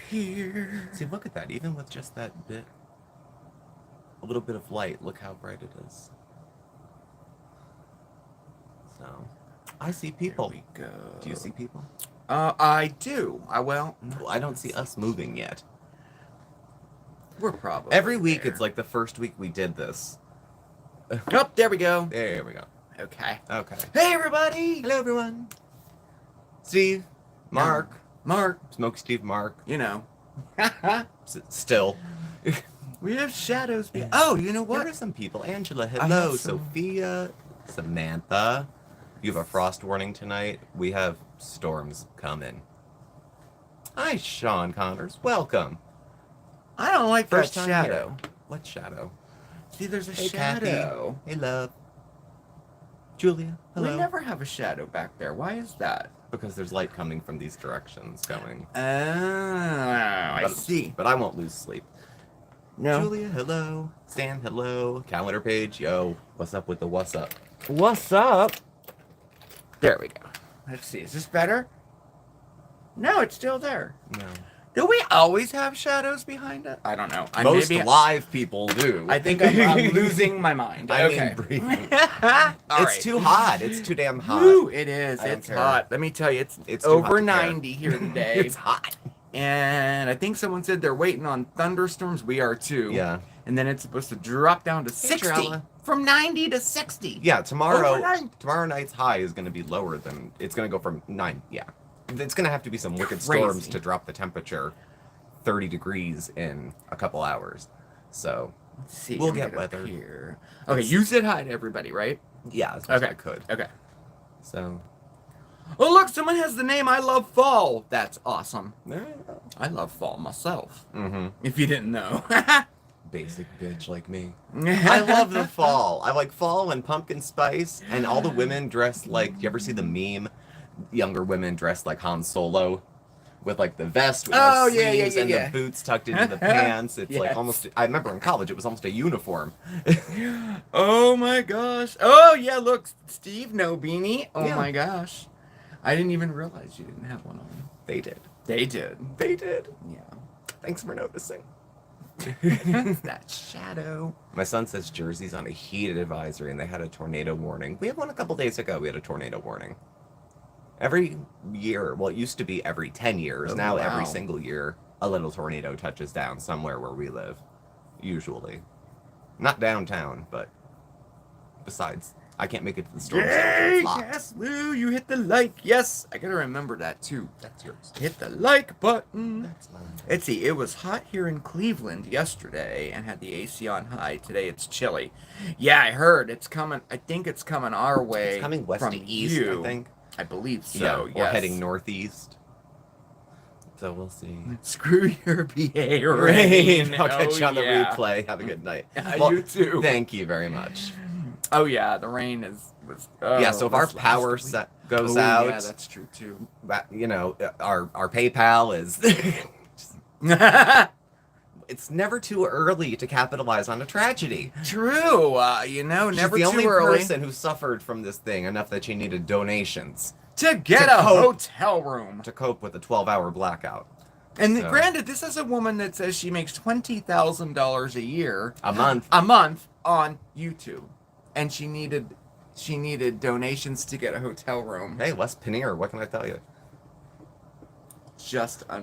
here. See, look at that. Even with just that bit, a little bit of light, look how bright it is. So, I see people. Here we go. Do you see people? I do. Well, I don't see us moving yet. We're probably Every week, there. it's like the first week we did this. Oh, there we go. There we go. Okay. Okay. Hey, everybody. Hello, everyone. Steve, Marc, Marc. Smokey Steve, Marc. You know. Still. We have shadows. Oh, you know what? There are some people. Angela, hello. Sophia, Samantha. You have a frost warning tonight. We have storms coming. Hi, Sean Connors. Welcome. I don't like First that time shadow. here. What shadow? See, there's a Hey, shadow. Kathy. Hey, love. Julia, hello. We never have a shadow back there. Why is that? Because there's light coming from these directions going. Oh, I see. But I won't lose sleep. No. Julia, hello. Stan, hello. Calendar page, yo. What's up with the what's up? What's up? There we go. Let's see. Is this better? No, it's still there. No. Do we always have shadows behind it? I don't know. Most live people do. I think I'm losing my mind. Okay. Breathing. It's too hot. It's too damn hot. Woo, it is. I don't It's care. hot. Let me tell you, it's too hot over to care. 90 here today. It's hot. And I think someone said they're waiting on thunderstorms. We are too. Yeah. And then it's supposed to drop down to 60. Trella. From 90 to 60. Yeah, tomorrow Overnight. tomorrow night's high is going to be lower than... It's going to go from 9. Yeah. It's going to have to be some wicked storms Crazy. to drop the temperature 30 degrees in a couple hours. So, Let's see. We'll let me get up weather. Here. Okay, you said hi to everybody, right? yeah, as much as Okay. I could. Okay. So, Oh, look, someone has the name I Love Fall. That's awesome. there you go. I love fall myself. Mm-hmm. If you didn't know. Basic bitch like me. I love the fall. I like fall and pumpkin spice and all the women dressed like... You ever see the meme? Younger women dressed like Han Solo with like the vest with Oh, the yeah, sleeves yeah, and yeah. the boots tucked into the pants. It's like Yes. almost... I remember in college it was almost a uniform. Oh my gosh. Oh yeah, look, Steve, no beanie. Oh Yeah. my gosh. I didn't even realize you didn't have one on. They did. They did. They did. Yeah. Thanks for noticing. That shadow. My son says Jersey's on a heat advisory and they had a tornado warning. We had one a couple days ago. We had a tornado warning. Every year, well, it used to be every 10 years. Oh, Now wow. every single year, a little tornado touches down somewhere where we live. Usually. Not downtown, but besides. I can't make it to the storm center. Yay! It's locked. Yes, Lou, you hit the like. Yes, I gotta remember that too. That's yours. Hit the like button. That's mine. Let's see, it was hot here in Cleveland yesterday and had the AC on high. Today it's chilly. Yeah, I heard it's coming. I think it's coming our way. It's coming west from to east, you. I think. I believe so. Yeah, or yes. heading northeast. So we'll see. Screw your BA rain. I'll catch you on the yeah. replay. Have a good night. You too. Thank you very much. Oh yeah, the rain was. Yeah, so if our power goes out, yeah, that's true too. you know, our PayPal is... It's never too early to capitalize on a tragedy. True. You know, She's never the too only early person who suffered from this thing enough that she needed donations to get to a cope. hotel room. to cope with a 12-hour blackout. And So- granted, this is a woman that says she makes $20,000 a year, A month. on YouTube, and she needed donations to get a hotel room. Hey, Wes Paneer, what can I tell you?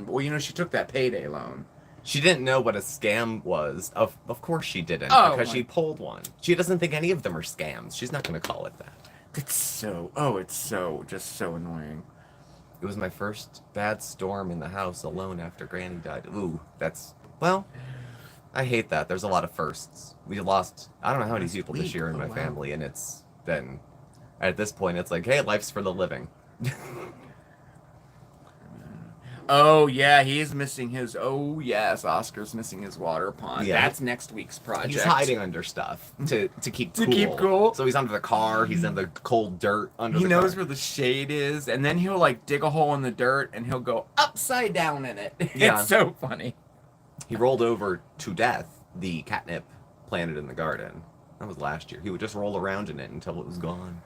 Well, you know, she took that payday loan. She didn't know what a scam was. Of course she didn't, Oh, because my- she pulled one. She doesn't think any of them are scams. She's not going to call it that. It's so just so annoying. It was my first bad storm in the house alone after Granny died. Ooh, well, I hate that. There's a lot of firsts. We lost, I don't know how many people this year in my family, and it's been, at this point, it's like, hey, life's for the living. Oh yeah, he's missing his. Oh yes, Oscar's missing his water pond. Yeah. That's next week's project. He's hiding under stuff to keep To cool. keep cool. So he's under the car. He's in the cold dirt under He the knows car. where the shade is, and then he'll like dig a hole in the dirt, and he'll go upside down in it. Yeah. It's so funny. He rolled over to death the catnip planted in the garden. That was last year. He would just roll around in it until it was gone.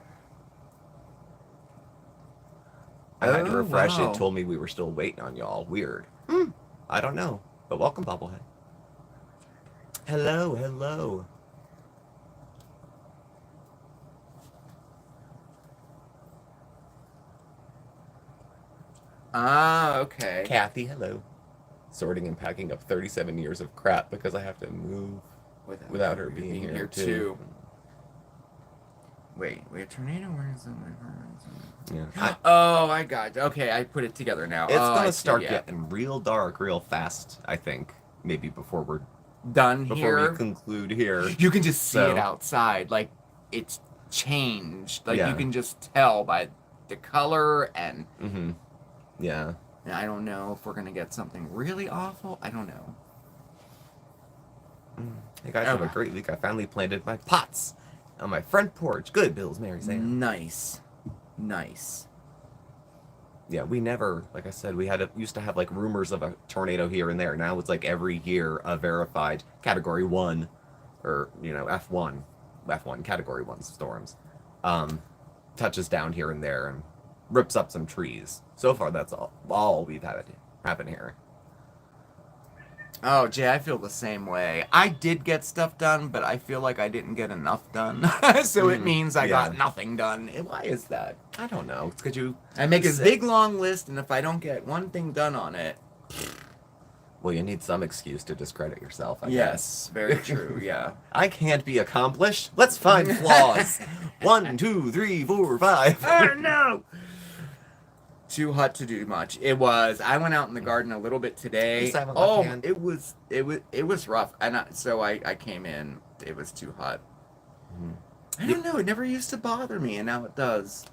I had to refresh wow. it. Told me we were still waiting on y'all. Weird. I don't know. But welcome, Bubblehead. Hello, hello. Ah, okay. Kathy, hello. Sorting and packing up 37 years of crap because I have to move without her being here too. Wait, tornado? Where is it? Yeah. Oh, I got it. Okay, I put it together now. It's I gonna see, start yeah. getting real dark real fast, I think. Maybe before we conclude here. You can just see So- it outside. Like, it's changed. Like, Yeah. you can just tell by the color and... Mm-hmm. Yeah. And I don't know if we're going to get something really awful. I don't know. Hey guys, have a great week. I finally planted my pots on my front porch. Good, Bills, Mary, Sam. Nice. Nice. Yeah, we never, like I said, used to have like rumors of a tornado here and there. Now it's like every year a verified Category 1 or, F1 Category 1 storms touches down here and there and rips up some trees. So far, that's all we've had happen here. Oh, Jay, I feel the same way. I did get stuff done, but I feel like I didn't get enough done. So it means I got nothing done. Why is that? I don't know. It's because I make a big, long list, and if I don't get one thing done on it... Well, you need some excuse to discredit yourself, I guess. Yes, very true, yeah. I can't be accomplished. Let's find flaws. 1, 2, 3, 4, 5. Oh, no! Too hot to do much. It was. I went out in the garden a little bit today. Oh, it was rough. And so I came in. It was too hot. I don't know. It never used to bother me, and now it does.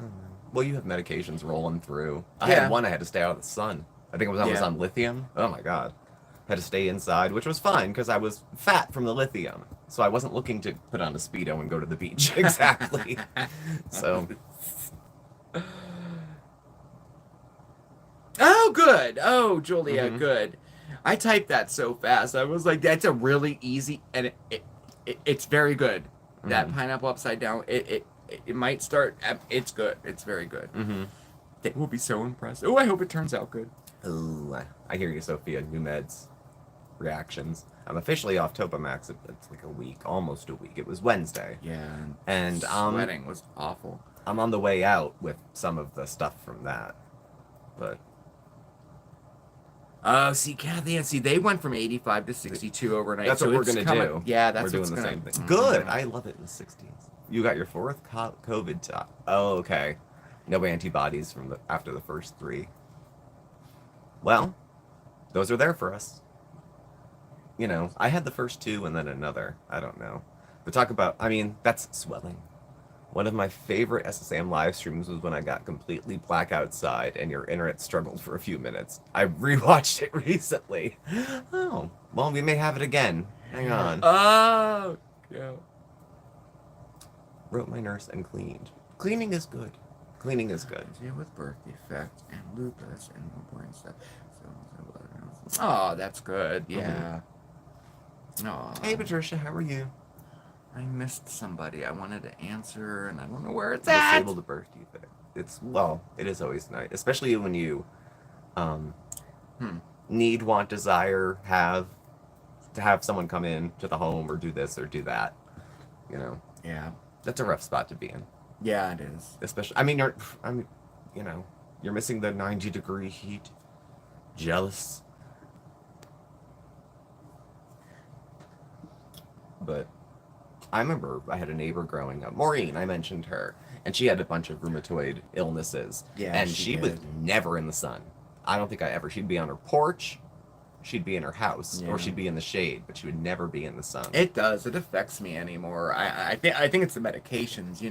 Well, you have medications rolling through. I had one. I had to stay out of the sun. I think I was on lithium. Oh my god. Had to stay inside, which was fine because I was fat from the lithium. So I wasn't looking to put on a Speedo and go to the beach. Exactly. So. Oh, good. Oh, Julia, good. I typed that so fast. I was like, that's a really easy, and it's very good. That pineapple upside down, it might start, it's good. It's very good. They will be so impressed. Oh, I hope it turns out good. Ooh, I hear you, Sophia. New meds. Reactions. I'm officially off Topamax. It's like a week, almost a week. It was Wednesday. Yeah. And sweating was awful. I'm on the way out with some of the stuff from that. But see, Kathy, and they went from 85 to 62 overnight. That's what we're going to do. Yeah, that's we're what's doing the gonna, same thing. Good. I love it in the 60s. You got your 4th COVID shot. Oh, okay. No antibodies from after the first 3. Well, those are there for us. I had the first 2 and then another. I don't know. But talk about, that's swelling. One of my favorite SSAM live streams was when I got completely black outside and your internet struggled for a few minutes. I rewatched it recently. Oh, well, we may have it again. Hang on. Oh, yeah. Wrote my nurse and cleaned. Cleaning is good. Cleaning is good. Deal with birth defects and lupus and newborn stuff. Oh, that's good. Yeah. Oh. Hey, Patricia, how are you? I missed somebody. I wanted to answer, and I don't know where it's at. Disabled birth defect. It is always nice, especially when you need, want, desire, to have someone come in to the home or do this or do that. Yeah. That's a rough spot to be in. Yeah, it is. Especially, you're missing the 90-degree heat. Jealous. But I remember I had a neighbor growing up, Maureen, I mentioned her, and she had a bunch of rheumatoid illnesses. Yeah, and she was never in the sun. I don't think she'd be on her porch, she'd be in her house, or she'd be in the shade, but she would never be in the sun. It does. It affects me anymore. I think it's the medications,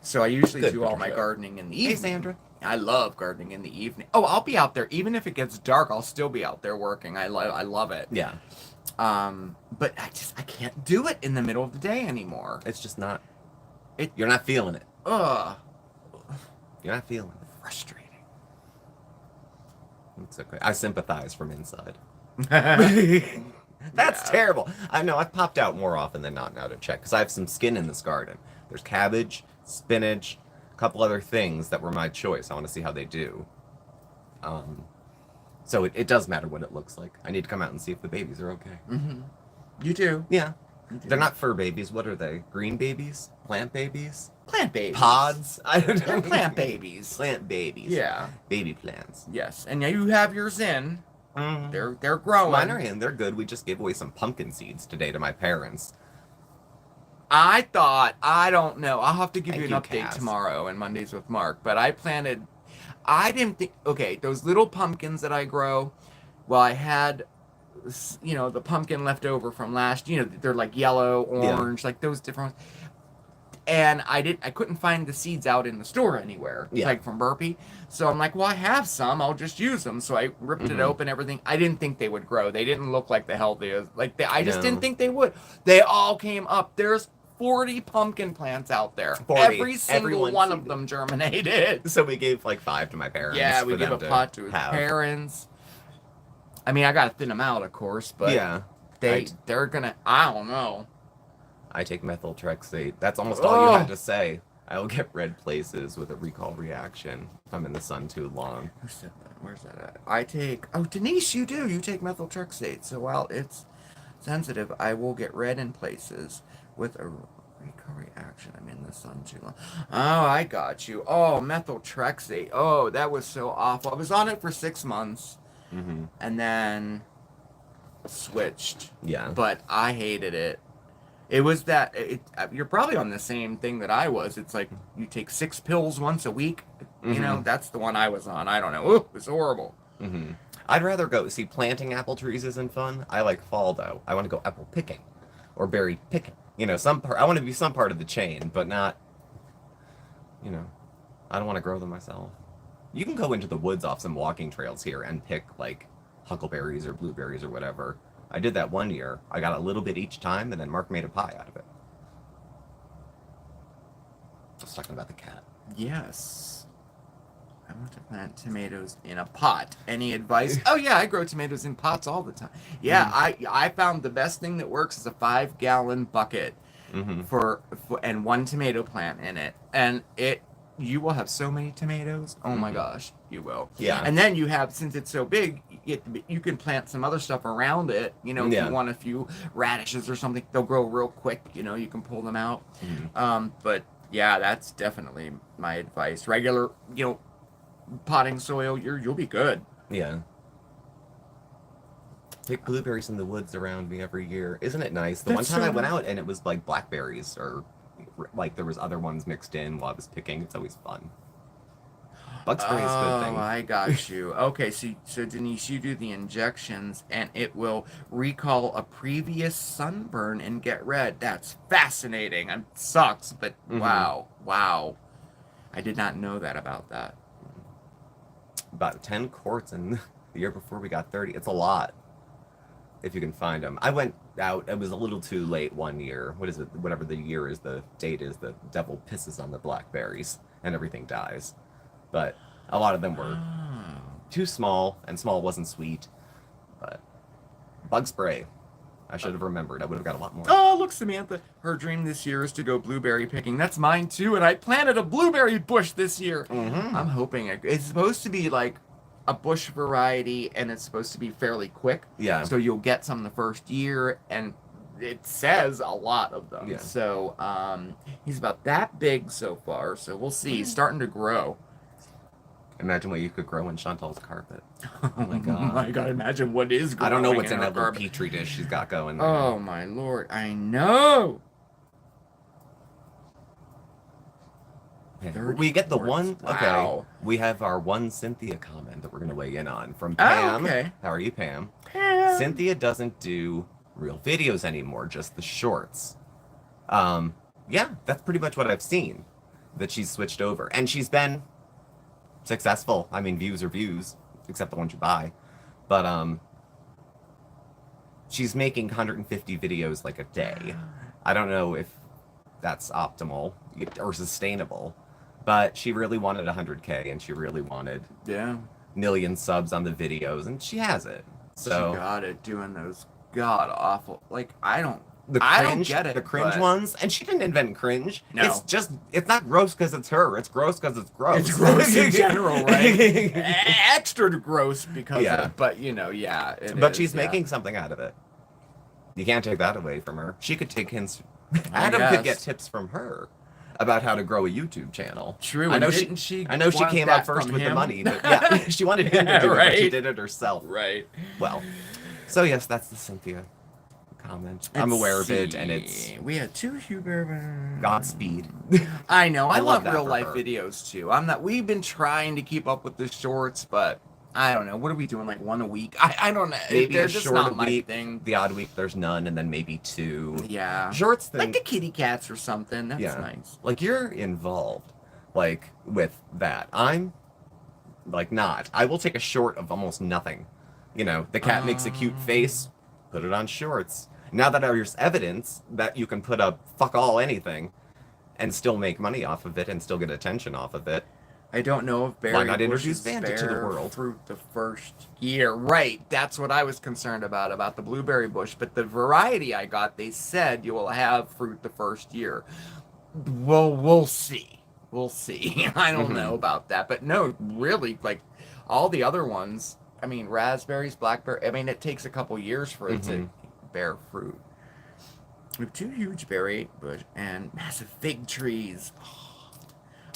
So I usually do all my gardening in the evening. Hey, Sandra. I love gardening in the evening. Oh, I'll be out there. Even if it gets dark, I'll still be out there working. I love it. Yeah. But I can't do it in the middle of the day anymore. It's just not. You're not feeling it. Ugh. You're not feeling it. Frustrating. It's okay. I sympathize from inside. That's terrible. I know. I've popped out more often than not now to check because I have some skin in this garden. There's cabbage, spinach, a couple other things that were my choice. I want to see how they do. So it does matter what it looks like. I need to come out and see if the babies are okay. Mm-hmm. You do. Yeah. You do. They're not fur babies. What are they? Green babies? Plant babies? Plant babies. Pods? I don't know. They're plant babies. Plant babies. Yeah. Baby plants. Yes. And now you have yours in. Mm. They're growing. Mine are in. They're good. We just gave away some pumpkin seeds today to my parents. I don't know. I'll have to give Thank you an you, update Cass. tomorrow in Mondays with Mark. But I didn't think, okay, those little pumpkins that I grow, well, I had, the pumpkin left over from last, they're like yellow, orange, like those different ones. And I couldn't find the seeds out in the store anywhere, like from Burpee. So I'm like, well, I have some. I'll just use them. So I ripped it open, everything. I didn't think they would grow. They didn't look like the healthiest. I just didn't think they would. They all came up. There's 40 pumpkin plants out there. 40. Every single Everyone one of them germinated. So we gave like 5 to my parents. Yeah, we for give them a to pot to his have. parents. I mean, I gotta thin them out, of course, but Yeah. they're gonna. I don't know. I take methyltrexate. That's almost all you had to say. I will get red places with a recall reaction if I'm in the sun too long. Who said that? Where's that at? Oh, Denise, you do. You take methyltrexate. So while it's sensitive, I will get red in places with a recall reaction. I'm in the sun too long. Oh, I got you. Oh, methyltrexate. Oh, that was so awful. I was on it for 6 months and then switched. Yeah. But I hated it. It was that you're probably on the same thing that I was. It's like you take 6 pills once a week. That's the one I was on. I don't know. Ooh, it was horrible. I'd rather go see planting apple trees isn't fun. I like fall though. I want to go apple picking or berry picking. I want to be some part of the chain, but not. I don't want to grow them myself. You can go into the woods off some walking trails here and pick like huckleberries or blueberries or whatever. I did that one year. I got a little bit each time, and then Mark made a pie out of it. I was talking about the cat. Yes. I want to plant tomatoes in a pot. Any advice? Oh, yeah, I grow tomatoes in pots all the time. Yeah, I found the best thing that works is a 5-gallon bucket for and 1 tomato plant in it. And you will have so many tomatoes. Oh my gosh, you will. Yeah. And then you have, since it's so big, you can plant some other stuff around it. If you want a few radishes or something, they'll grow real quick. You can pull them out. But yeah, that's definitely my advice. Regular, potting soil, you'll be good. Yeah. Pick blueberries in the woods around me every year. Isn't it nice? The one time I went out and it was like blackberries or like there was other ones mixed in while I was picking. It's always fun. Bug spray is a good thing. Oh, I got you. Okay, so Denise, you do the injections and it will recall a previous sunburn and get red. That's fascinating. It sucks, but wow. I did not know that about that. About 10 quarts in the year before we got 30. It's a lot. If you can find them. I went out, it was a little too late one year. What is it? Whatever the year is, the date is, the devil pisses on the blackberries and everything dies. But a lot of them were too small, and small wasn't sweet. But bug spray. I should have remembered. I would have got a lot more. Oh, look, Samantha. Her dream this year is to go blueberry picking. That's mine too, and I planted a blueberry bush this year. I'm hoping it's supposed to be like a bush variety, and it's supposed to be fairly quick. Yeah. So you'll get some the first year, and it says a lot of them. Yeah. So he's about that big so far. So we'll see. He's starting to grow. Imagine what you could grow in Chantal's carpet. Oh my god! Imagine what is growing. I don't know what's in her that little carpet. petri dish she's got going there. Oh my lord! I know. We get the one. Wow. Okay. We have our one Cynthia comment that we're going to weigh in on from Pam. Oh, okay. How are you, Pam? Pam. Cynthia doesn't do real videos anymore, just the shorts. Yeah, that's pretty much what I've seen. That she's switched over, and she's been successful. I mean, views are views, except the ones you buy. But she's making 150 videos like a day. I don't know if that's optimal or sustainable. But she really wanted 100K, and she really wanted million subs on the videos, and she has it. So she got it doing those god awful. Like, I don't I don't get it, the cringe but- ones, and she didn't invent cringe. No. It's not gross because it's her. It's gross because it's gross. It's gross in general, right? Extra gross because Yeah. of, but you know, yeah. it But is, she's yeah. making something out of it. You can't take that away from her. She could take hints. I Adam could get guess. tips from her about how to grow a YouTube channel. True. I know didn't she she I know she want came that out first from with the him? money, but yeah, she wanted him to do it, but she Right. did it herself. Right. Well, so yes, that's the Cynthia comment. I'm aware of it, and it's we had 2 Huber. Godspeed. I know. I, I love love that real for life her. videos too. We've been trying to keep up with the shorts, but I don't know. What are we doing? Like 1 a week? I don't know. Maybe They're a just short not a my week. thing. The odd week there's none, and then maybe 2. Yeah. Shorts thing. Like the kitty cats or something. That's Yeah. nice. Like you're involved, like with that. I'm like not. I will take a short of almost nothing. You know, the cat makes a cute face, put it on shorts. Now that there's evidence that you can put up fuck all anything and still make money off of it and still get attention off of it. I don't know if berry Why not bushes introduce Fanta to the bear world? fruit the first year. Right, that's what I was concerned about the blueberry bush. But the variety I got, they said you will have fruit the first year. Well, we'll see. We'll see. I don't know about that. But no, really, like all the other ones, I mean, raspberries, blackberry, I mean, it takes a couple years for it to bear fruit. We have 2 huge berry bush and massive fig trees.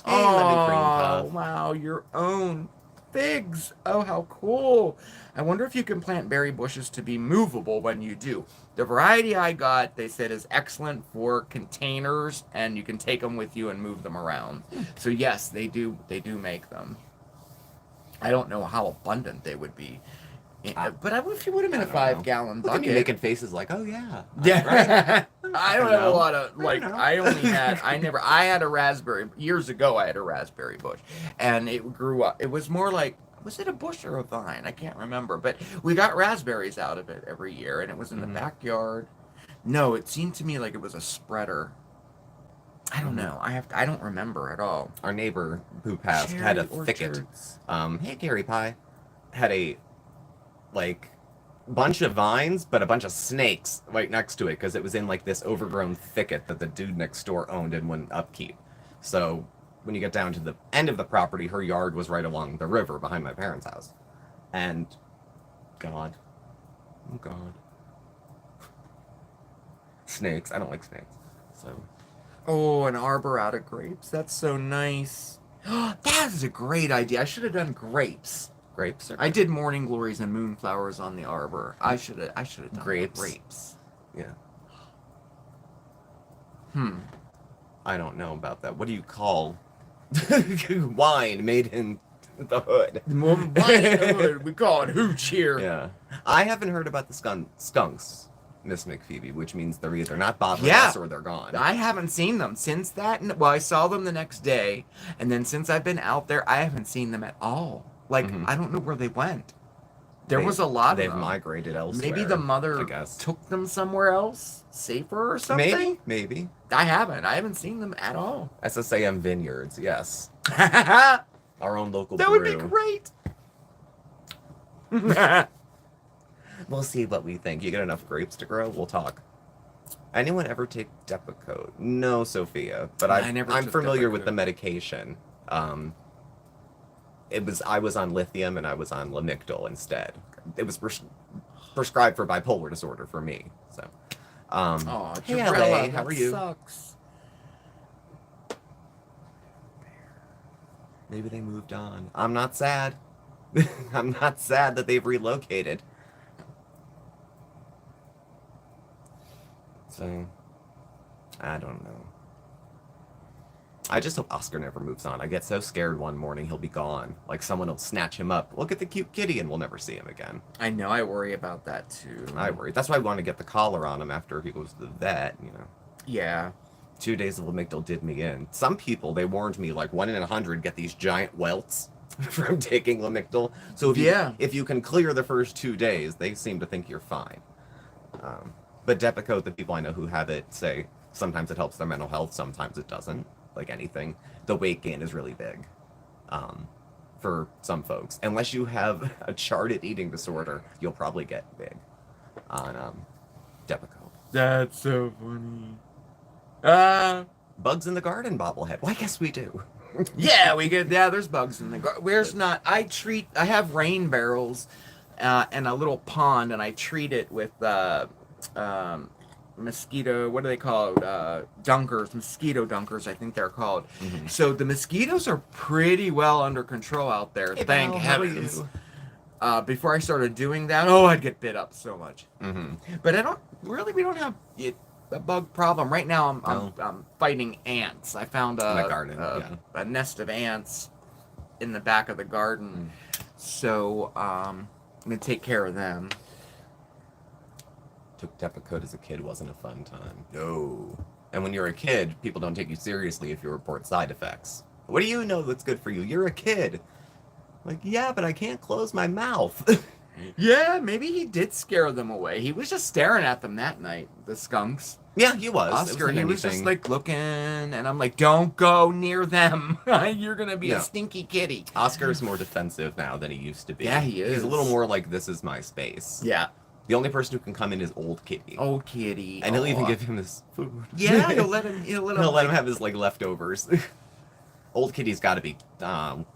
Hey, lemon cream Oh, puff. wow, your own figs. Oh, how cool. I wonder if you can plant berry bushes to be movable when you do. The variety I got, they said, is excellent for containers, and you can take them with you and move them around. So yes, they do make them. I don't know how abundant they would be. But if you put them in a I don't know. 5-gallon Look at bucket. me making faces like, oh yeah. Yeah. Right? I don't have a know. lot of, I like, know. I had a raspberry, years ago I had a raspberry bush, and it grew up. It was more like, was it a bush or a vine? I can't remember, but we got raspberries out of it every year, and it was in the backyard. No, it seemed to me like it was a spreader. I don't know. I don't remember at all. Our neighbor who passed had a Cherry thicket. orchards. Hey Gary Pie, had a like bunch of vines, but a bunch of snakes right next to it because it was in like this overgrown thicket that the dude next door owned and wouldn't upkeep. So when you get down to the end of the property, her yard was right along the river behind my parents' house, and God, oh God, snakes. I don't like snakes. So Oh, an arbor out of grapes. That's so nice. That is a great idea. I should have done grapes. grapes are I did morning glories and moonflowers on the arbor. I should have done Grapes. grapes. yeah. I don't know about that. What do you call wine made in the hood? We call it hooch here. Yeah. I haven't heard about the skunks, Miss McPhoebe, which means they're either not bothering Yeah. us or they're gone. I haven't seen them since that. Well, I saw them the next day, and then since I've been out there, I haven't seen them at all. Like, I don't know where they went. There was a lot of They've them. migrated elsewhere. Maybe the mother I guess. took them somewhere else, safer or something. Maybe. I haven't seen them at all. SSAM Vineyards, yes. That Our own local would be brew. great. We'll see what we think. You get enough grapes to grow, we'll talk. Anyone ever take Depakote? No, Sophia, but I never I'm took familiar with Depakote. the medication. I was on lithium and I was on Lamictal instead. It was prescribed for bipolar disorder for me. So, Oh, hey, Jarella, LA, how that are you? Sucks. Maybe they moved on. I'm not sad. I'm not sad that they've relocated. So, I don't know. I just hope Oscar never moves on. I get so scared one morning he'll be gone. Like someone will snatch him up. Look at the cute kitty and we'll never see him again. I know. I worry about that too. I worry. That's why I want to get the collar on him after he goes to the vet, you know. Yeah. 2 days of Lamictal did me in. Some people, they warned me, like 1 in 100 get these giant welts from taking Lamictal. So if you can clear the first 2 days, they seem to think you're fine. But Depakote, the people I know who have it say sometimes it helps their mental health, sometimes it doesn't. Like anything, the weight gain is really big for some folks. Unless you have a charted eating disorder, you'll probably get big on Depakote. That's so funny. Bugs in the garden bobblehead. Well, I guess we do. Yeah, there's bugs in the garden. Where's not? I have rain barrels, and a little pond, and I treat it with, mosquito, what are they called? Dunkers, mosquito dunkers, I think they're called. Mm-hmm. So the mosquitoes are pretty well under control out there. Hey, Thank Val, heavens. How are you? Before I started doing that, I'd get bit up so much. Mm-hmm. But we don't have a bug problem right now. No. I'm fighting ants. I found In the garden, a nest of ants in the back of the garden, so I'm gonna take care of them. Took Depakote as a kid wasn't a fun time. No. And when you're a kid, people don't take you seriously if you report side effects. What do you know that's good for you? You're a kid. Like, yeah, but I can't close my mouth. Yeah, maybe he did scare them away. He was just staring at them that night, the skunks. Yeah, he was. Oscar, he was just like looking, and I'm like, don't go near them. You're gonna be a stinky kitty. Oscar's more defensive now than he used to be. Yeah, he is. He's a little more like, this is my space. Yeah. The only person who can come in is Old Kitty. Old Kitty. And he'll even give him his food. Yeah, he'll let him have his, like, leftovers. Old Kitty's got to be,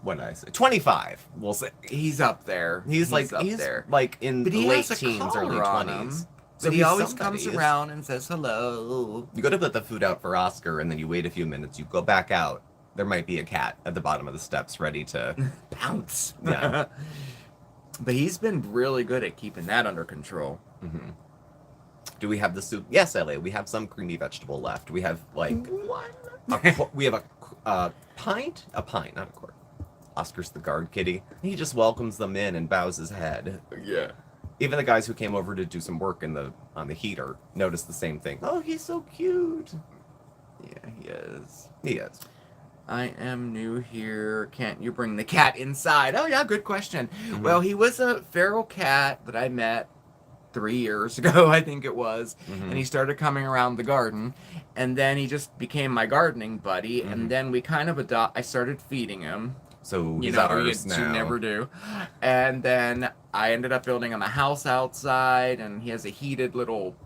what did I say? 25, we'll say. He's up there. He's like in the late teens, early 20s. So he always comes around and says hello. You go to put the food out for Oscar, and then you wait a few minutes. You go back out. There might be a cat at the bottom of the steps ready to pounce. Yeah. But he's been really good at keeping that under control. Mm-hmm. Do we have the soup? Yes, Ellie. We have some creamy vegetable left. We have like we have a pint, not a quart. Oscar's the guard kitty. He just welcomes them in and bows his head. Yeah. Even the guys who came over to do some work on the heater noticed the same thing. Oh, he's so cute. Yeah, he is. He is. I am new here. Can't you bring the cat inside? Oh, yeah, good question. Mm-hmm. Well, he was a feral cat that I met 3 years ago, I think it was. Mm-hmm. And he started coming around the garden. And then he just became my gardening buddy. Mm-hmm. And then we kind of I started feeding him. So he's ours now. You never do. And then I ended up building him a house outside. And he has a heated little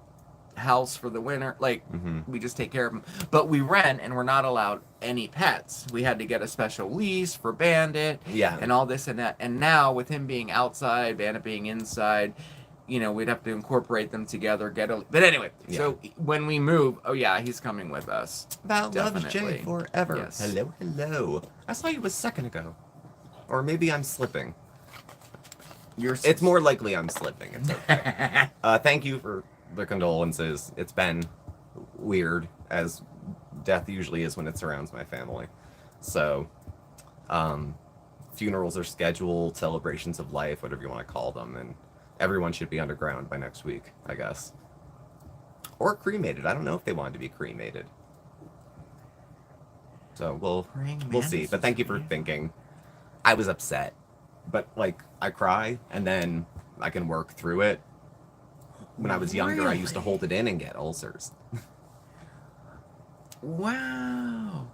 house for the winter. Like, we just take care of him. But we rent, and we're not allowed any pets. We had to get a special lease for Bandit. Yeah. And all this and that. And now, with him being outside, Bandit being inside, we'd have to incorporate them together. But anyway, so when we move, he's coming with us. Val loves Jay forever. Yes. Hello. I saw you a second ago. Or maybe I'm slipping. It's more likely I'm slipping. It's okay. Thank you for the condolences. It's been weird, as death usually is when it surrounds my family. So, funerals are scheduled, celebrations of life, whatever you want to call them, and everyone should be underground by next week, I guess. Or cremated. I don't know if they wanted to be cremated. So we'll see. But thank you for thinking. I was upset, but I cry and then I can work through it. When I was younger, I used to hold it in and get ulcers. Wow.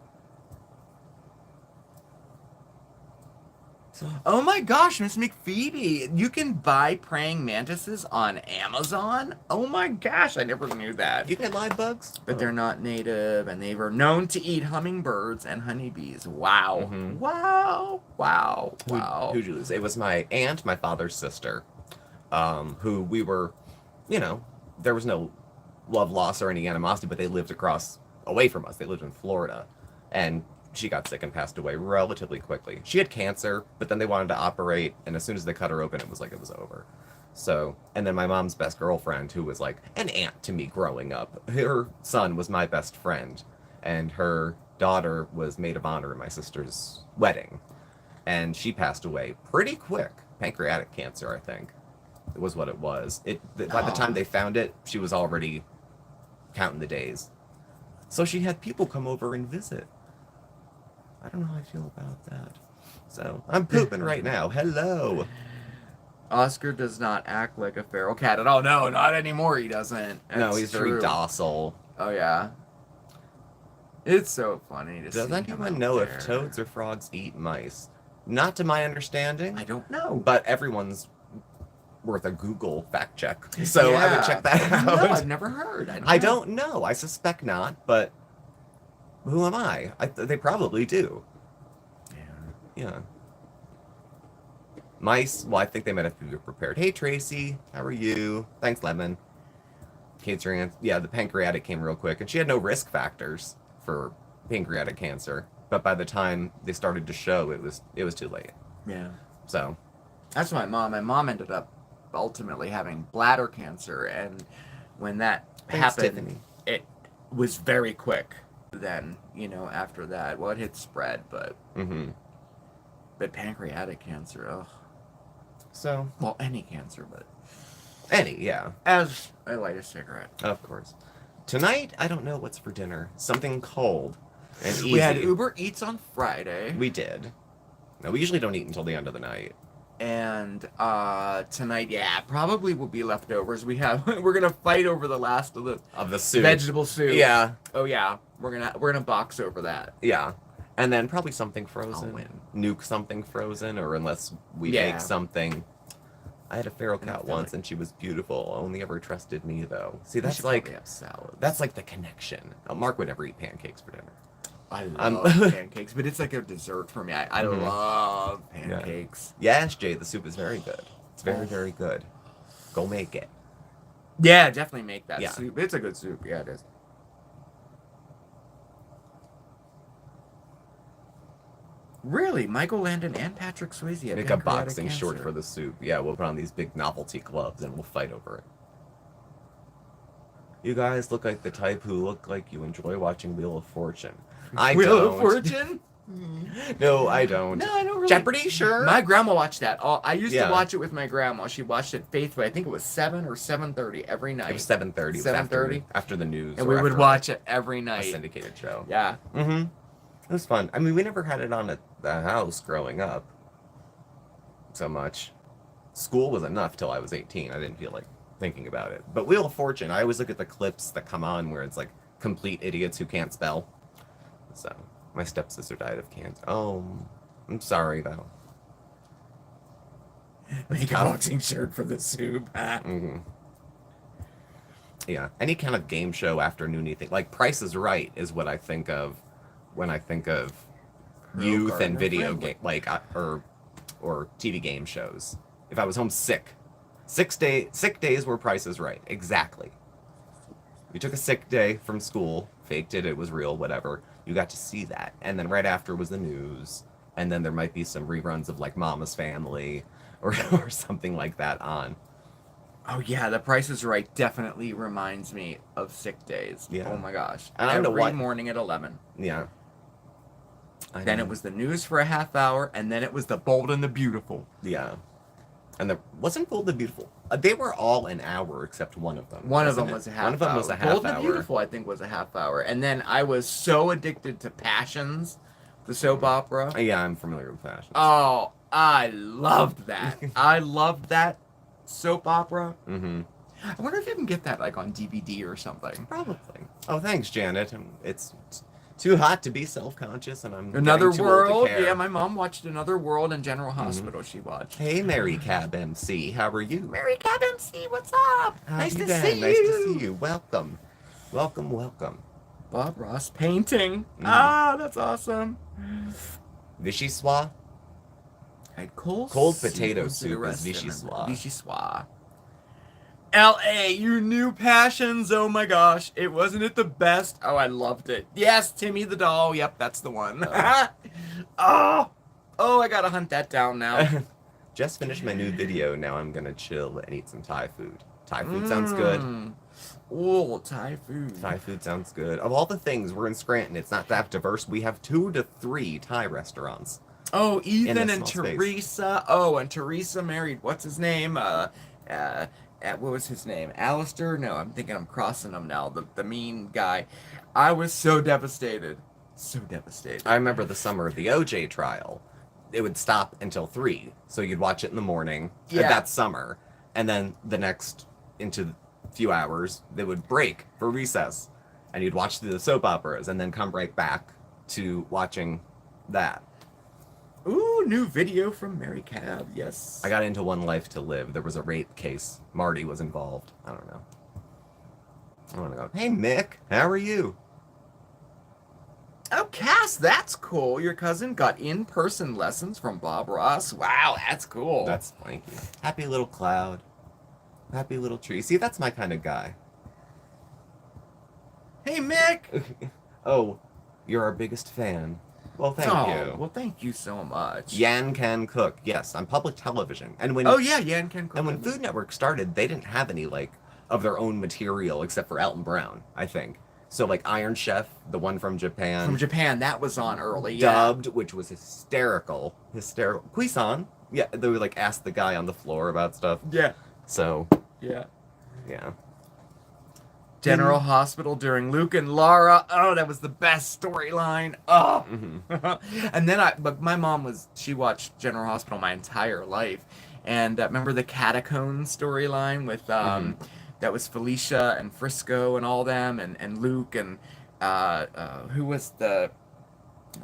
Oh my gosh, Miss McPhoebe, you can buy praying mantises on Amazon? Oh my gosh, I never knew that. You get live bugs? But they're not native, and they were known to eat hummingbirds and honeybees. Wow. Mm-hmm. Wow. Who'd you lose? It was my aunt, my father's sister, who we were, there was no love loss or any animosity, but they lived away from us. They lived in Florida. And she got sick and passed away relatively quickly. She had cancer, but then they wanted to operate, and as soon as they cut her open, it was over. So, and then my mom's best girlfriend, who was like an aunt to me growing up, her son was my best friend, and her daughter was maid of honor at my sister's wedding. And she passed away pretty quick. Pancreatic cancer, I think. It was what it was. By the time they found it, she was already counting the days. So she had people come over and visit. I don't know how I feel about that. So, I'm pooping right now. Hello. Oscar does not act like a feral cat at all. No, not anymore, he doesn't. No, he's very docile. Oh, yeah. It's so funny to see. Does anyone know if toads or frogs eat mice? Not to my understanding. I don't know. But everyone's worth a Google fact check. So I would check that out. No, I've never heard. I don't know. I suspect not, but who am I? They probably do. Yeah. Mice, well, I think they might have to be prepared. Hey, Tracy, how are you? Thanks, Lemon. Cancer, yeah, the pancreatic came real quick, and she had no risk factors for pancreatic cancer. But by the time they started to show, it was too late. Yeah. So. That's my mom. My mom ended up ultimately having bladder cancer, and when that happened, Tiffany. It was very quick. Then, after that, well, it had spread, but but pancreatic cancer, ugh. So, well, any cancer, but yeah. As I light a cigarette. Of course. Tonight, I don't know what's for dinner. Something cold and easy. We had Uber Eats on Friday. We did. No, we usually don't eat until the end of the night. And tonight, yeah, probably will be leftovers. We're gonna fight over the last of the soup, vegetable soup. Yeah. Oh yeah, we're gonna box over that. Yeah, and then probably something frozen. Nuke something frozen, or unless we make something. I had a feral cat once, and she was beautiful. Only ever trusted me though. See, that's like salad. That's like the connection. Marc would never eat pancakes for dinner. I love pancakes, but it's like a dessert for me. I love pancakes. Yes, Jay, the soup is very good. It's very, very good. Go make it. Yeah, definitely make that soup. It's a good soup. Yeah, it is. Really? Michael Landon and Patrick Swayze have make a boxing short for the soup. Yeah, we'll put on these big novelty gloves and we'll fight over it. You guys look like the type who look like you enjoy watching Wheel of Fortune. Wheel of Fortune? No, I don't. No, I don't really. Jeopardy, sure. My grandma watched that. I used to watch it with my grandma. She watched it faithfully. I think it was 7 or 7:30 every night. It was 7:30. 7:30 after the news. And we would watch it every night. A syndicated show. Yeah. Mm-hmm. It was fun. I mean, we never had it on at the house growing up. So much. School was enough till I was 18. I didn't feel like thinking about it. But Wheel of Fortune, I always look at the clips that come on where it's like complete idiots who can't spell. So, my stepsister died of cancer. Oh, I'm sorry though. Make a boxing shirt for the soup. Mm-hmm. Yeah, any kind of game show afternoony thing, like Price is Right, is what I think of when I think of youth and video game, like or TV game shows. If I was home sick. Sick days were Price is Right. Exactly. You took a sick day from school, faked it, it was real, whatever. You got to see that. And then right after was the news. And then there might be some reruns of like Mama's Family or something like that on. Oh yeah, the Price is Right definitely reminds me of sick days. Yeah. Oh my gosh. And every morning at 11. Yeah. Then it was the news for a half hour, and then it was the Bold and the Beautiful. Yeah. And wasn't Bold and Beautiful. They were all an hour except one of them. One of them was a half hour. One of them was a half hour. Bold and Beautiful, I think, was a half hour. And then I was so addicted to Passions, the soap opera. Yeah, I'm familiar with Passions. Oh, I loved that. I loved that soap opera. Mm-hmm. I wonder if you can get that like on DVD or something. Probably. Oh, thanks, Janet. It's too hot to be self-conscious, and I'm Another too World. old to care. Yeah, my mom watched Another World in General Hospital. She watched. Hey, Mary Cab MC, how are you? Mary Cab MC, what's up? Nice to see you. Nice to see you. Welcome. Bob Ross painting. Ah, that's awesome. Vichyssoise? And cold potato soup is vichyssoise. Vichyssoise. L.A., your new Passions. Oh my gosh. Wasn't it the best? Oh, I loved it. Yes, Timmy the doll. Yep, that's the one. Oh, I gotta hunt that down now. Just finished my new video. Now I'm gonna chill and eat some Thai food. Thai food sounds good. Oh, Thai food. Thai food sounds good. Of all the things, we're in Scranton. It's not that diverse. We have 2 to 3 Thai restaurants. Oh, Ethan and Teresa. Oh, and Teresa married, what's his name? What was his name? Alistair? No, I'm thinking I'm crossing him now. The mean guy. I was so devastated. So devastated. I remember the summer of the OJ trial. It would stop until 3. So you'd watch it in the morning. Yeah. That's summer. And then the next, into a few hours, they would break for recess. And you'd watch the soap operas and then come right back to watching that. Ooh, new video from Mary Cab. Yes. I got into One Life to Live. There was a rape case. Marty was involved. I don't know. I want to go, hey, Mick, how are you? Oh, Cass, that's cool. Your cousin got in-person lessons from Bob Ross. Wow, that's cool. That's swanky. Happy little cloud. Happy little tree. See, that's my kind of guy. Hey, Mick. Oh, you're our biggest fan. Well, thank you. Well, thank you so much. Yan Can Cook. Yes, on public television. And when Yan Can Cook. And when Food Network started, they didn't have any like of their own material except for Alton Brown, I think. So like Iron Chef, the one from Japan. From Japan, that was on early. Yeah. Dubbed, which was hysterical. Cuisan. Yeah, they would like ask the guy on the floor about stuff. Yeah. So. Yeah. Yeah. General Hospital during Luke and Laura. Oh, that was the best storyline. Oh. Mm-hmm. And then but my mom she watched General Hospital my entire life. And remember the Catacomb storyline with, that was Felicia and Frisco and all them and Luke and, who was the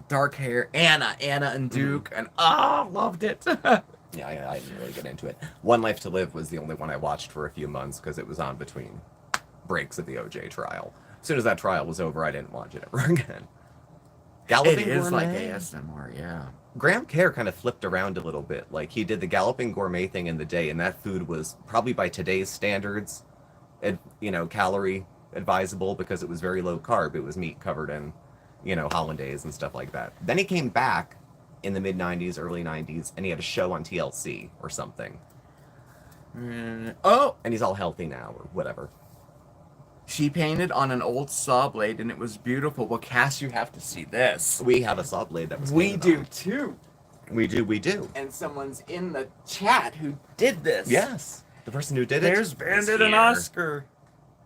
dark hair? Anna and Duke. And, loved it. Yeah, I didn't really get into it. One Life to Live was the only one I watched for a few months because it was on between breaks of the OJ trial. As soon as that trial was over, I didn't watch it ever again. Galloping It is Gourmet? like ASMR, yeah. Graham Kerr kind of flipped around a little bit. Like, he did the Galloping Gourmet thing in the day, and that food was probably by today's standards, calorie advisable because it was very low carb. It was meat covered in, hollandaise and stuff like that. Then he came back in the mid-90s, early 90s, and he had a show on TLC or something. And he's all healthy now or whatever. She painted on an old saw blade, and it was beautiful. Well, Cass, you have to see this. We have a saw blade that was We painted do, on. too. We do. And someone's in the chat who did this. Yes. The person who did There's it. Bandit and Oscar.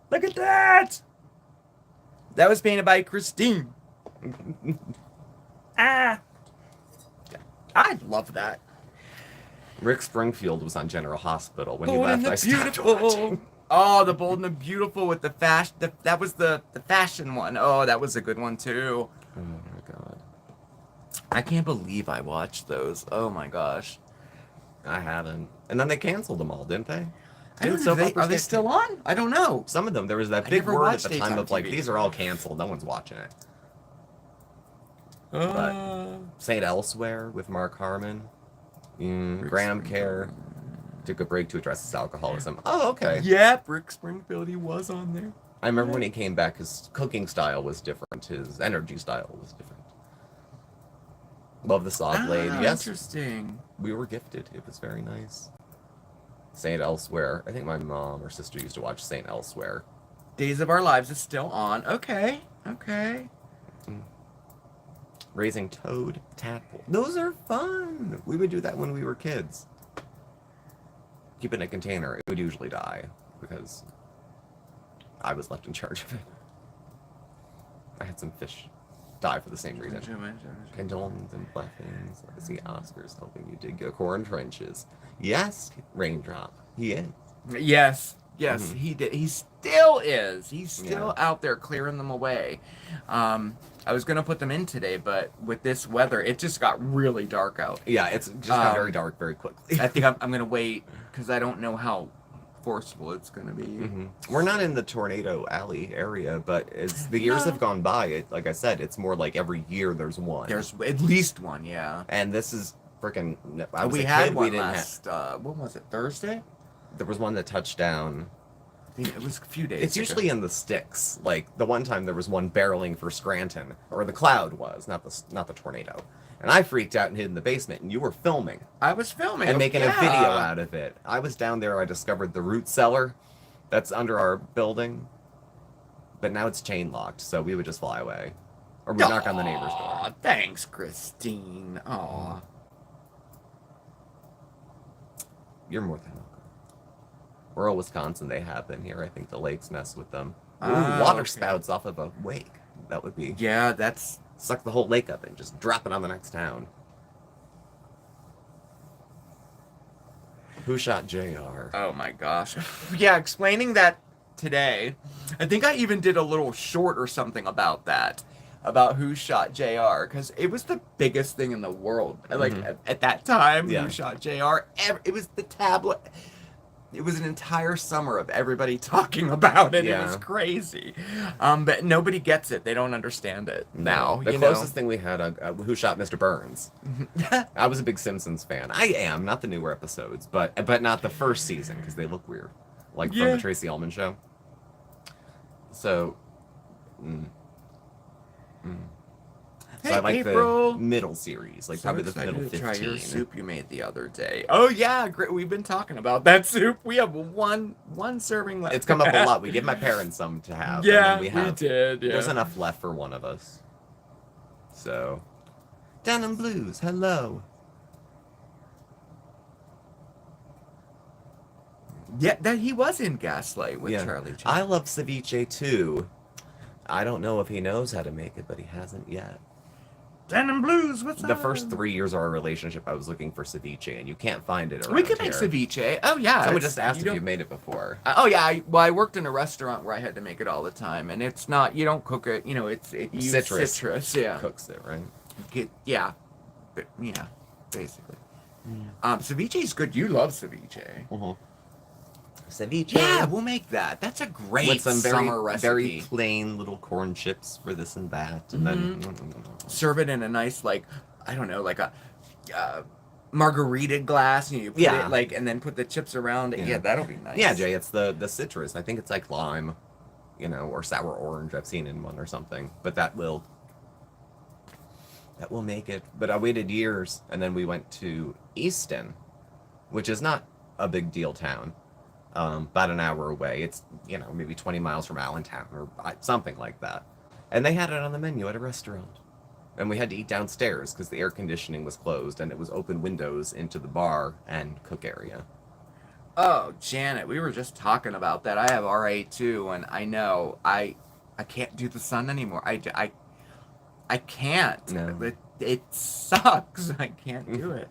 Look at that! That was painted by Christine. I love that. Rick Springfield was on General Hospital. When Bold he and left, the I stopped Beautiful. watching. Oh, the Bold and the Beautiful with the fashion. That was the fashion one. Oh, that was a good one, too. Oh, my God. I can't believe I watched those. Oh, my gosh. I haven't. And then they canceled them all, didn't they? I don't know, are they still on? I don't know. Some of them. There was that I big never word at watched the time daytime of like, TV. these are all canceled. No one's watching it. But St. Elsewhere with Mark Harmon. Graham Kerr took a break to address his alcoholism. Oh, okay. Yeah, Rick Springfield, he was on there. I remember when he came back, his cooking style was different. His energy style was different. Love the saw blade. Yes, Interesting. we were gifted. It was very nice. St. Elsewhere. I think my mom or sister used to watch St. Elsewhere. Days of Our Lives is still on. Okay. Raising Toad, Tadpole. Those are fun. We would do that when we were kids. Keep it in a container. It would usually die because I was left in charge of it. I had some fish die for the same reason. Condolences and blessings. I see Oscar's helping you dig your corn trenches. Yes, Raindrop. He is. Yes, he did. He still is. He's still out there clearing them away. I was gonna put them in today, but with this weather, it just got really dark out. Yeah, it's just got very dark very quickly. I think I'm gonna wait because I don't know how forceful it's gonna be. We're not in the tornado alley area, but as the years have gone by, like I said, it's more like every year there's one. There's at least one, yeah. And this is freaking. We had one last. When was it? Thursday? There was one that touched down. I think it was a few days. It's usually in the sticks. Like the one time there was one barreling for Scranton, or the cloud was, not the tornado. And I freaked out and hid in the basement, and you were filming. I was filming and making a video out of it. I was down there. I discovered the root cellar that's under our building, but now it's chain locked, so we would just fly away, or we'd knock on the neighbor's door. Thanks, Christine. Aw. You're more than welcome. Rural Wisconsin, they have them here. I think the lakes mess with them. Ooh, water spouts off of a wake. That would be. Yeah, that's. Suck the whole lake up and just drop it on the next town. Who shot JR? Oh my gosh. Yeah, explaining that today. I think I even did a little short or something about that. about who shot JR, because it was the biggest thing in the world. Like, at that time, who shot JR, it was the tablet. It was an entire summer of everybody talking about it. It was crazy. But nobody gets it. They don't understand it now. The closest thing we had, Who Shot Mr. Burns? I was a big Simpsons fan. I am, not the newer episodes, but not the first season, because they look weird. Like from the Tracy Ullman Show. So, So hey, I like April. the middle series, like probably the middle 15. Try your soup you made the other day. Oh yeah, great. We've been talking about that soup. We have one serving left. It's come up a lot. We give my parents some to have. Yeah, and then we did. Yeah. There's enough left for one of us. So, Denim Blues, hello. Yeah, that he was in Gaslight with Charlie Chan. I love ceviche too. I don't know if he knows how to make it, but he hasn't yet. Denim Blues, what's up? The first 3 years of our relationship, I was looking for ceviche, and you can't find it around We can make here. ceviche. Oh, yeah. Someone just asked if you've made it before. Oh, yeah. I worked in a restaurant where I had to make it all the time, and it's not, you don't cook it, you use citrus. Yeah. Cooks it, right? Yeah. But, yeah, basically. Ceviche is good. You love ceviche. Ceviche. Yeah, we'll make that. That's a great with some summer recipe. very plain little corn chips for this and that, and then serve it in a nice, like, I don't know, like a margarita glass. You put it like, and then put the chips around it. Yeah, that'll be nice. Yeah, Jay, it's the citrus. I think it's like lime, or sour orange. I've seen in one or something, but that will make it. But I waited years, and then we went to Easton, which is not a big deal town. About an hour away. It's, maybe 20 miles from Allentown or something like that. And they had it on the menu at a restaurant. And we had to eat downstairs because the air conditioning was closed and it was open windows into the bar and cook area. Oh, Janet, we were just talking about that. I have RA too, and I know I can't do the sun anymore. I can't. No. It sucks. I can't do it.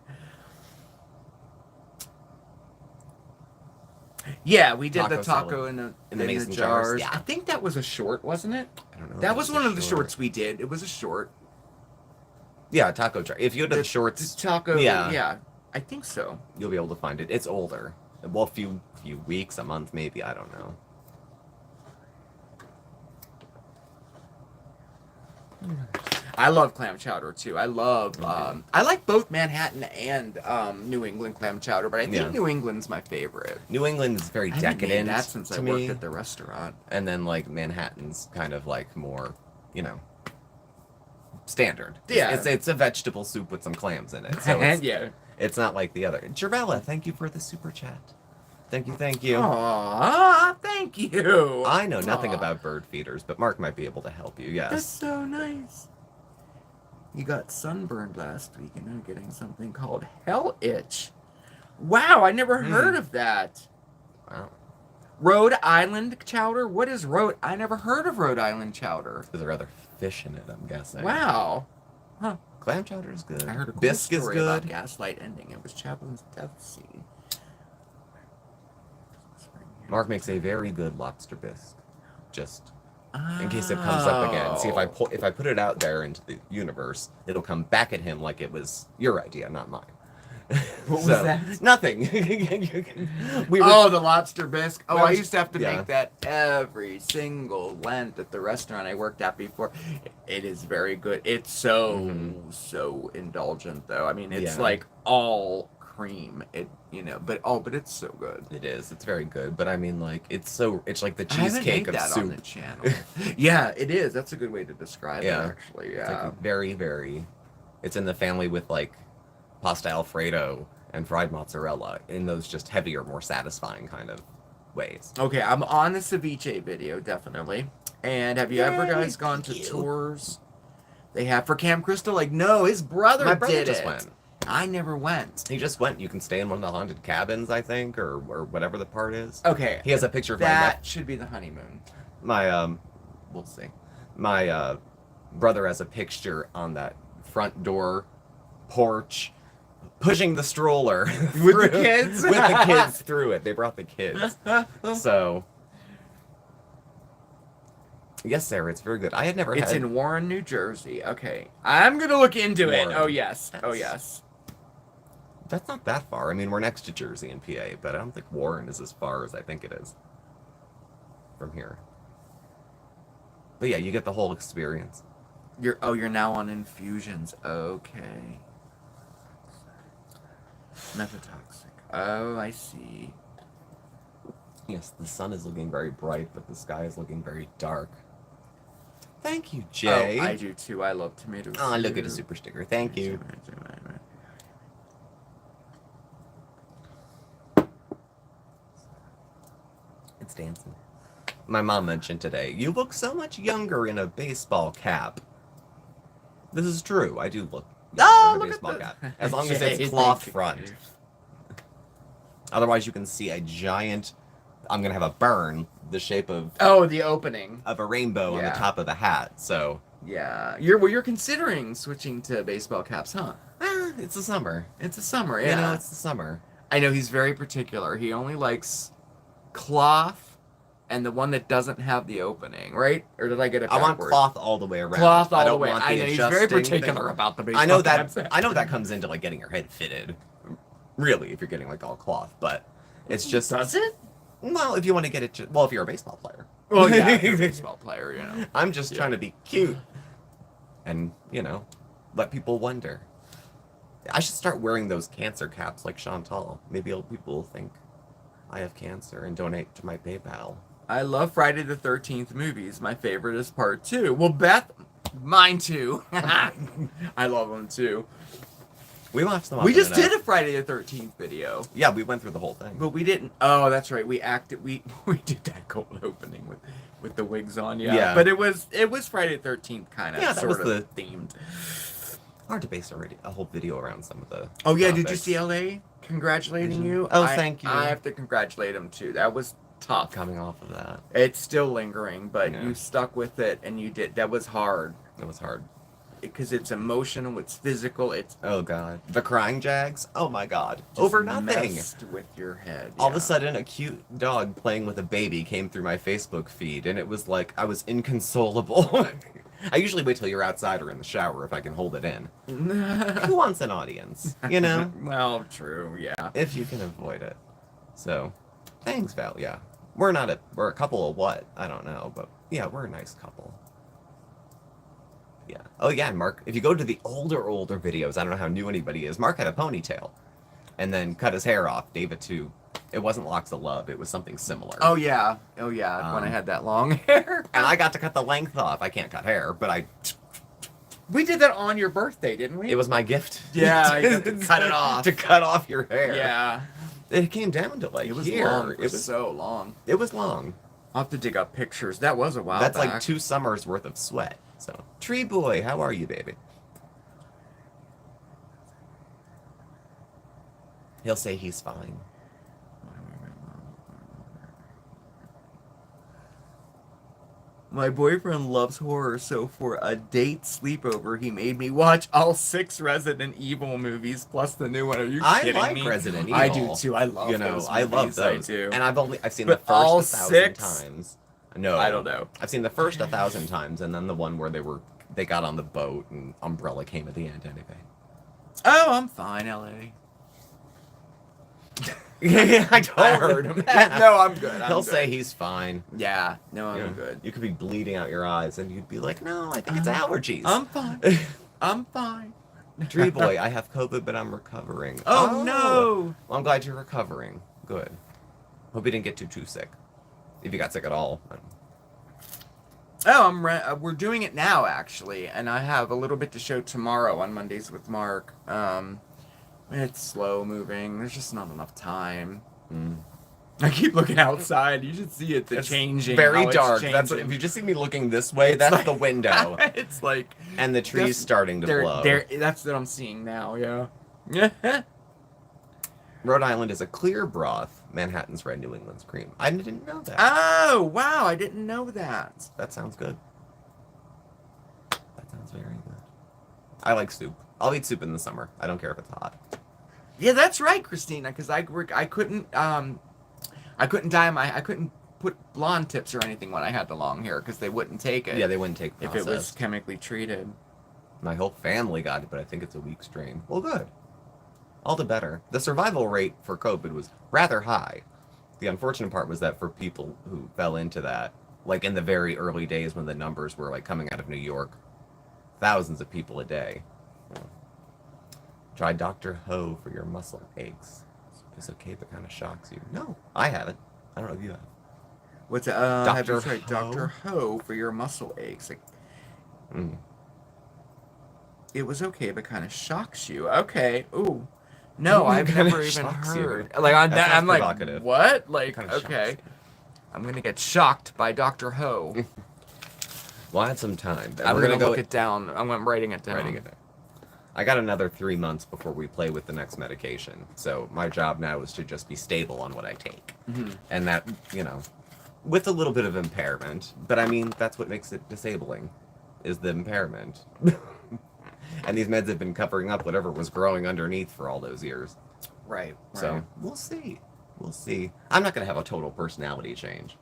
Yeah, we did the taco in the mason jars. Yeah. I think that was a short, wasn't it? I don't know. That was one of the shorts we did. It was a short. Yeah, taco jar. If you go to the shorts, the taco. Yeah, I think so. You'll be able to find it. It's older. Well, a few weeks, a month, maybe. I don't know. I love clam chowder too. I love. I like both Manhattan and New England clam chowder, but I think New England's my favorite. New England's very decadent. I haven't made that since I worked at the restaurant. And then like Manhattan's kind of like more, standard. Yeah, it's a vegetable soup with some clams in it. So it's, it's not like the other. Jarella, thank you for the super chat. Thank you. Aww, thank you. I know nothing about bird feeders, but Mark might be able to help you. Yes. That's so nice. You got sunburned last week, and I'm getting something called hell itch. Wow, I never heard of that. Wow. Rhode Island chowder? What is I never heard of Rhode Island chowder. There's rather fish in it, I'm guessing. Wow. Huh. Clam chowder is good. I heard a cool bisque story is good. About Gaslight ending. It was Chaplin's death scene. Mark makes a very good lobster bisque. Just in case it comes up again. See, if I put it out there into the universe, it'll come back at him like it was your idea, not mine. What was that? Nothing. The lobster bisque. Oh, I used to have to make that every single Lent at the restaurant I worked at before. It is very good. It's so indulgent, though. I mean, it's like all cream. But it's so good. It is. It's very good. But I mean, like, it's like the cheesecake I haven't made of that soup. On the channel. Yeah, it is. That's a good way to describe it, actually. It's Yeah. like very, very. It's in the family with like pasta Alfredo and fried mozzarella in those just heavier, more satisfying kind of ways. Okay, I'm on the ceviche video, definitely. And have you ever guys gone to tours? They have for Camp Crystal? Like, no, his brother My brother did just it. went. I never went. He just went. You can stay in one of the haunted cabins, I think, or whatever the part is. Okay. He has a picture of that should be the honeymoon. We'll see. My brother has a picture on that front door porch, pushing the stroller with the kids. With the kids through it. They brought the kids. So Yes, Sarah, it's very good. I had never It's had. in Warren, New Jersey. Okay. I'm going to look into it. Warren. Oh, yes. Oh, That's- yes. That's not that far. I mean, we're next to Jersey and PA, but I don't think Warren is as far as I think it is from here. But yeah, you get the whole experience. You're now on infusions. Okay. Methotoxic. Oh, I see. Yes, the sun is looking very bright, but the sky is looking very dark. Thank you, Jay. Oh, I do too. I love tomatoes. Oh, look at a super sticker. Thank you. It's dancing. My mom mentioned today, you look so much younger in a baseball cap. This is true. I do look Oh, younger in a look baseball at cap. this. As long as Jay, it's cloth thank you. front. Otherwise, you can see a giant. I'm gonna have a burn the shape of Oh, the opening. a rainbow on the Yeah. top of the hat. So Yeah. You're considering switching to baseball caps, huh? it's the summer. It's the summer, yeah. You know, it's the summer. I know he's very particular. He only likes cloth and the one that doesn't have the opening, right? Or did I get it I want backwards? cloth all the way around. Cloth I all the don't way. want I the know he's very adjusting particular thing. about the baseball I know caps. that comes into like getting your head fitted. Really, if you're getting like all cloth, but it's just Does it? well, if you want to get it well, if you're a baseball player. Well, yeah, if you're a baseball player, you know. I'm just Yeah. trying to be cute and, let people wonder. I should start wearing those cancer caps like Chantal. Maybe people will think I have cancer and donate to my PayPal. I love Friday the 13th movies. My favorite is part 2. Well, Beth, mine too. I love them too. We watched them. We often just enough. did a Friday the 13th video. Yeah, we went through the whole thing. But we didn't. Oh, that's right. We did that cold opening with the wigs on. Yeah. Yeah. But it was Friday the 13th kind of Yeah, that sort was of the- themed. Hard to base a whole video around some of the. Oh yeah, did you topics. see LA congratulating you? Oh, thank you. I have to congratulate him too. That was tough. Coming off of that, It's still lingering, but Yeah. you stuck with it and you did. That was hard it was hard. because it's emotional, it's physical, it's Oh god, the crying Jags. Oh my god, over just nothing. messed with your head. All of yeah. a sudden, a cute dog playing with a baby came through my Facebook feed, and it was like I was inconsolable. I usually wait till you're outside or in the shower if I can hold it in. Who wants an audience? Well, true, yeah. If you can avoid it. So, thanks, Val. Yeah, we're a couple of what? I don't know, but yeah, we're a nice couple. Yeah. Oh yeah, and Mark. If you go to the older videos, I don't know how new anybody is. Mark had a ponytail, and then cut his hair off. Gave it to. It wasn't Locks of Love. It was something similar. Oh yeah, when I had that long hair. And I got to cut the length off. I can't cut hair, but We did that on your birthday, didn't we? it was my gift. Yeah, you got to cut it off. To cut off your hair. Yeah. It came down to like It was here. long. It was so long. It was long. I'll have to dig up pictures. That was a while That's back. like 2 summers worth of sweat. So, Tree Boy, how are you, baby? He'll say he's fine. My boyfriend loves horror, so for a date sleepover, he made me watch all 6 Resident Evil movies plus the new one. Are you I kidding like me? Resident Evil. I do too. I love those I love movies. those. I do. And I've seen But the first all 1,000 6? times. No, I don't know. I've seen the first 1,000 times, and then the one where they got on the boat and Umbrella came at the end anyway. Oh, I'm fine, LA. I heard him. No, I'm good. He'll say he's fine. Yeah, no, I'm Yeah. good. You could be bleeding out your eyes, and you'd be like, "No, I think it's allergies." I'm fine. I'm fine. Tree Boy, I have COVID, but I'm recovering. Oh, no! Well, I'm glad you're recovering. Good. Hope you didn't get too sick. If you got sick at all. Oh, we're doing it now, actually, and I have a little bit to show tomorrow on Mondays with Mark. It's slow moving. There's just not enough time. I keep looking outside. You should see it. It's changing. very how it's dark. That's changing. if you just see me looking this way, that's like- the window, It's like and the tree's starting to blow. That's what I'm seeing now. Yeah. Rhode Island is a clear broth. Manhattan's red. New England's cream. I didn't know that. Oh wow! I didn't know that. That sounds good. That sounds very good. I like soup. I'll eat soup in the summer. I don't care if it's hot. Yeah, that's right, Christina. Because I couldn't put blonde tips or anything when I had the long hair because they wouldn't take it. Yeah, they wouldn't take if it was chemically treated. My whole family got it, but I think it's a weak strain. Well, good. All the better. The survival rate for COVID was rather high. The unfortunate part was that for people who fell into that, like in the very early days when the numbers were like coming out of New York, thousands of people a day. Try Dr. Ho for your muscle aches. It's okay, but kind of shocks you. No, I haven't. I don't know if you have. What's have you tried Dr. Ho for your muscle aches? Like, It was okay, but kind of shocks you. Okay. Ooh. No, I've never even heard. Like I'm like, what? Like, okay. I'm gonna get shocked by Dr. Ho. Well, I had some time. I'm gonna look it down. I'm writing it down. I got another 3 months before we play with the next medication. So my job now is to just be stable on what I take. And that, you know, with a little bit of impairment. But I mean, that's what makes it disabling, is the impairment. And these meds have been covering up whatever was growing underneath for all those years. Right. So we'll see. We'll see. I'm not going to have a total personality change.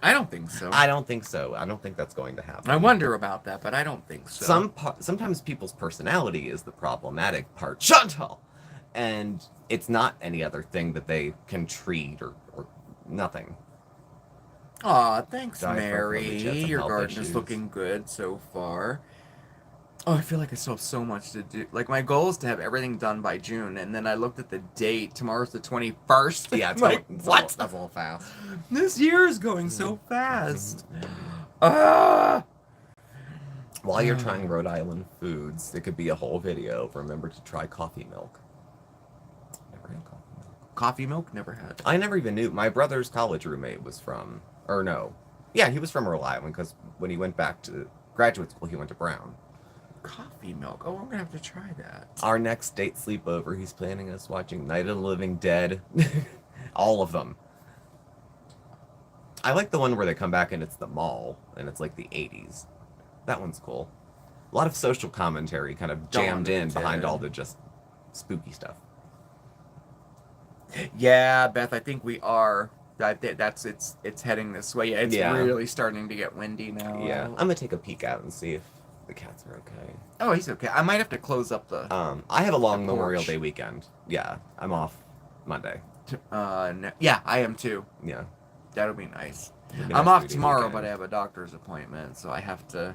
I don't think so. I don't think so. I don't think that's going to happen. I wonder about that, but I don't think so. Sometimes people's personality is the problematic part. Chantal! And it's not any other thing that they can treat or nothing. Aw, thanks, Mary. Your garden is looking good so far. Oh, I feel like I still have so much to do. Like, my goal is to have everything done by June, and then I looked at the date. Tomorrow's the 21st. Yeah, it's like, what? That's a little fast. This year is going so fast. Ah! While you're trying Rhode Island foods, it could be a whole video. Remember to try coffee milk. Never had coffee milk. Coffee milk? Never had. I never even knew. My brother's college roommate was from, or no. Yeah, he was from Rhode Island, because when he went back to graduate school, he went to Brown. Coffee milk. Oh, I'm gonna have to try that. Our next date sleepover, he's planning us watching Night of the Living Dead. All of them. I like the one where they come back and it's the mall, and it's like the 80s. That one's cool. A lot of social commentary kind of jammed in behind all the just spooky stuff. Yeah, Beth, I think we are. It's heading this way. Yeah, it's really starting to get windy now. Yeah, I'm gonna take a peek out and see if the cats are okay. Oh, he's okay. I might have to close up the. I have a long Memorial Day weekend. Yeah, I'm off Monday. Yeah, I am too. Yeah, that'll be nice. I'm off tomorrow, but I have a doctor's appointment, so I have to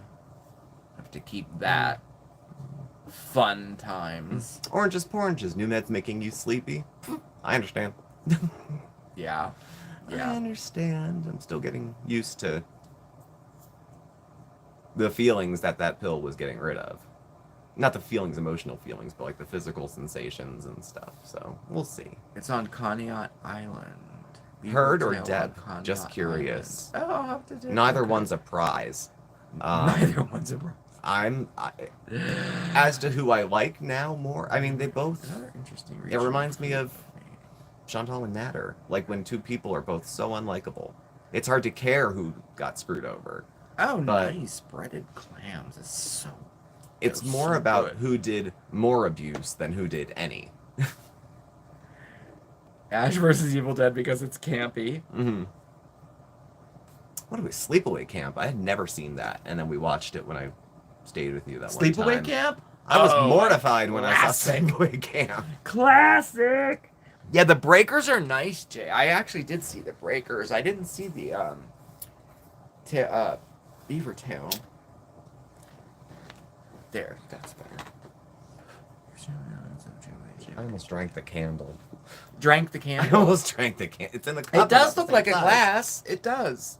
keep that. Fun times. Oranges, poranges. New meds making you sleepy. I understand. Yeah. I understand. I'm still getting used to the feelings that pill was getting rid of. Not the feelings, emotional feelings, but like the physical sensations and stuff. So we'll see. It's on Conneaut Island. Heard or dead? Just curious. Island. Oh, I'll have to do Neither one's a prize. Neither one's a prize. As to who I like now more, I mean, they both. Another interesting. It reminds me of Chantal and Natter. Like when two people are both so unlikable, it's hard to care who got screwed over. Oh, nice breaded clams. It's so. It's more about who did more abuse than who did any. Ash versus Evil Dead because it's campy. Mm-hmm. What are we? Sleepaway Camp. I had never seen that, and then we watched it when I stayed with you that one time. Sleepaway Camp? I was mortified when I saw Sleepaway Camp. Classic. Yeah, the Breakers are nice, Jay. I actually did see the Breakers. I didn't see the Beaver Tail. There, that's better. I almost drank the candle. Drank the I candle? almost drank the candle. It's in the cup. It does look like a glass. It does.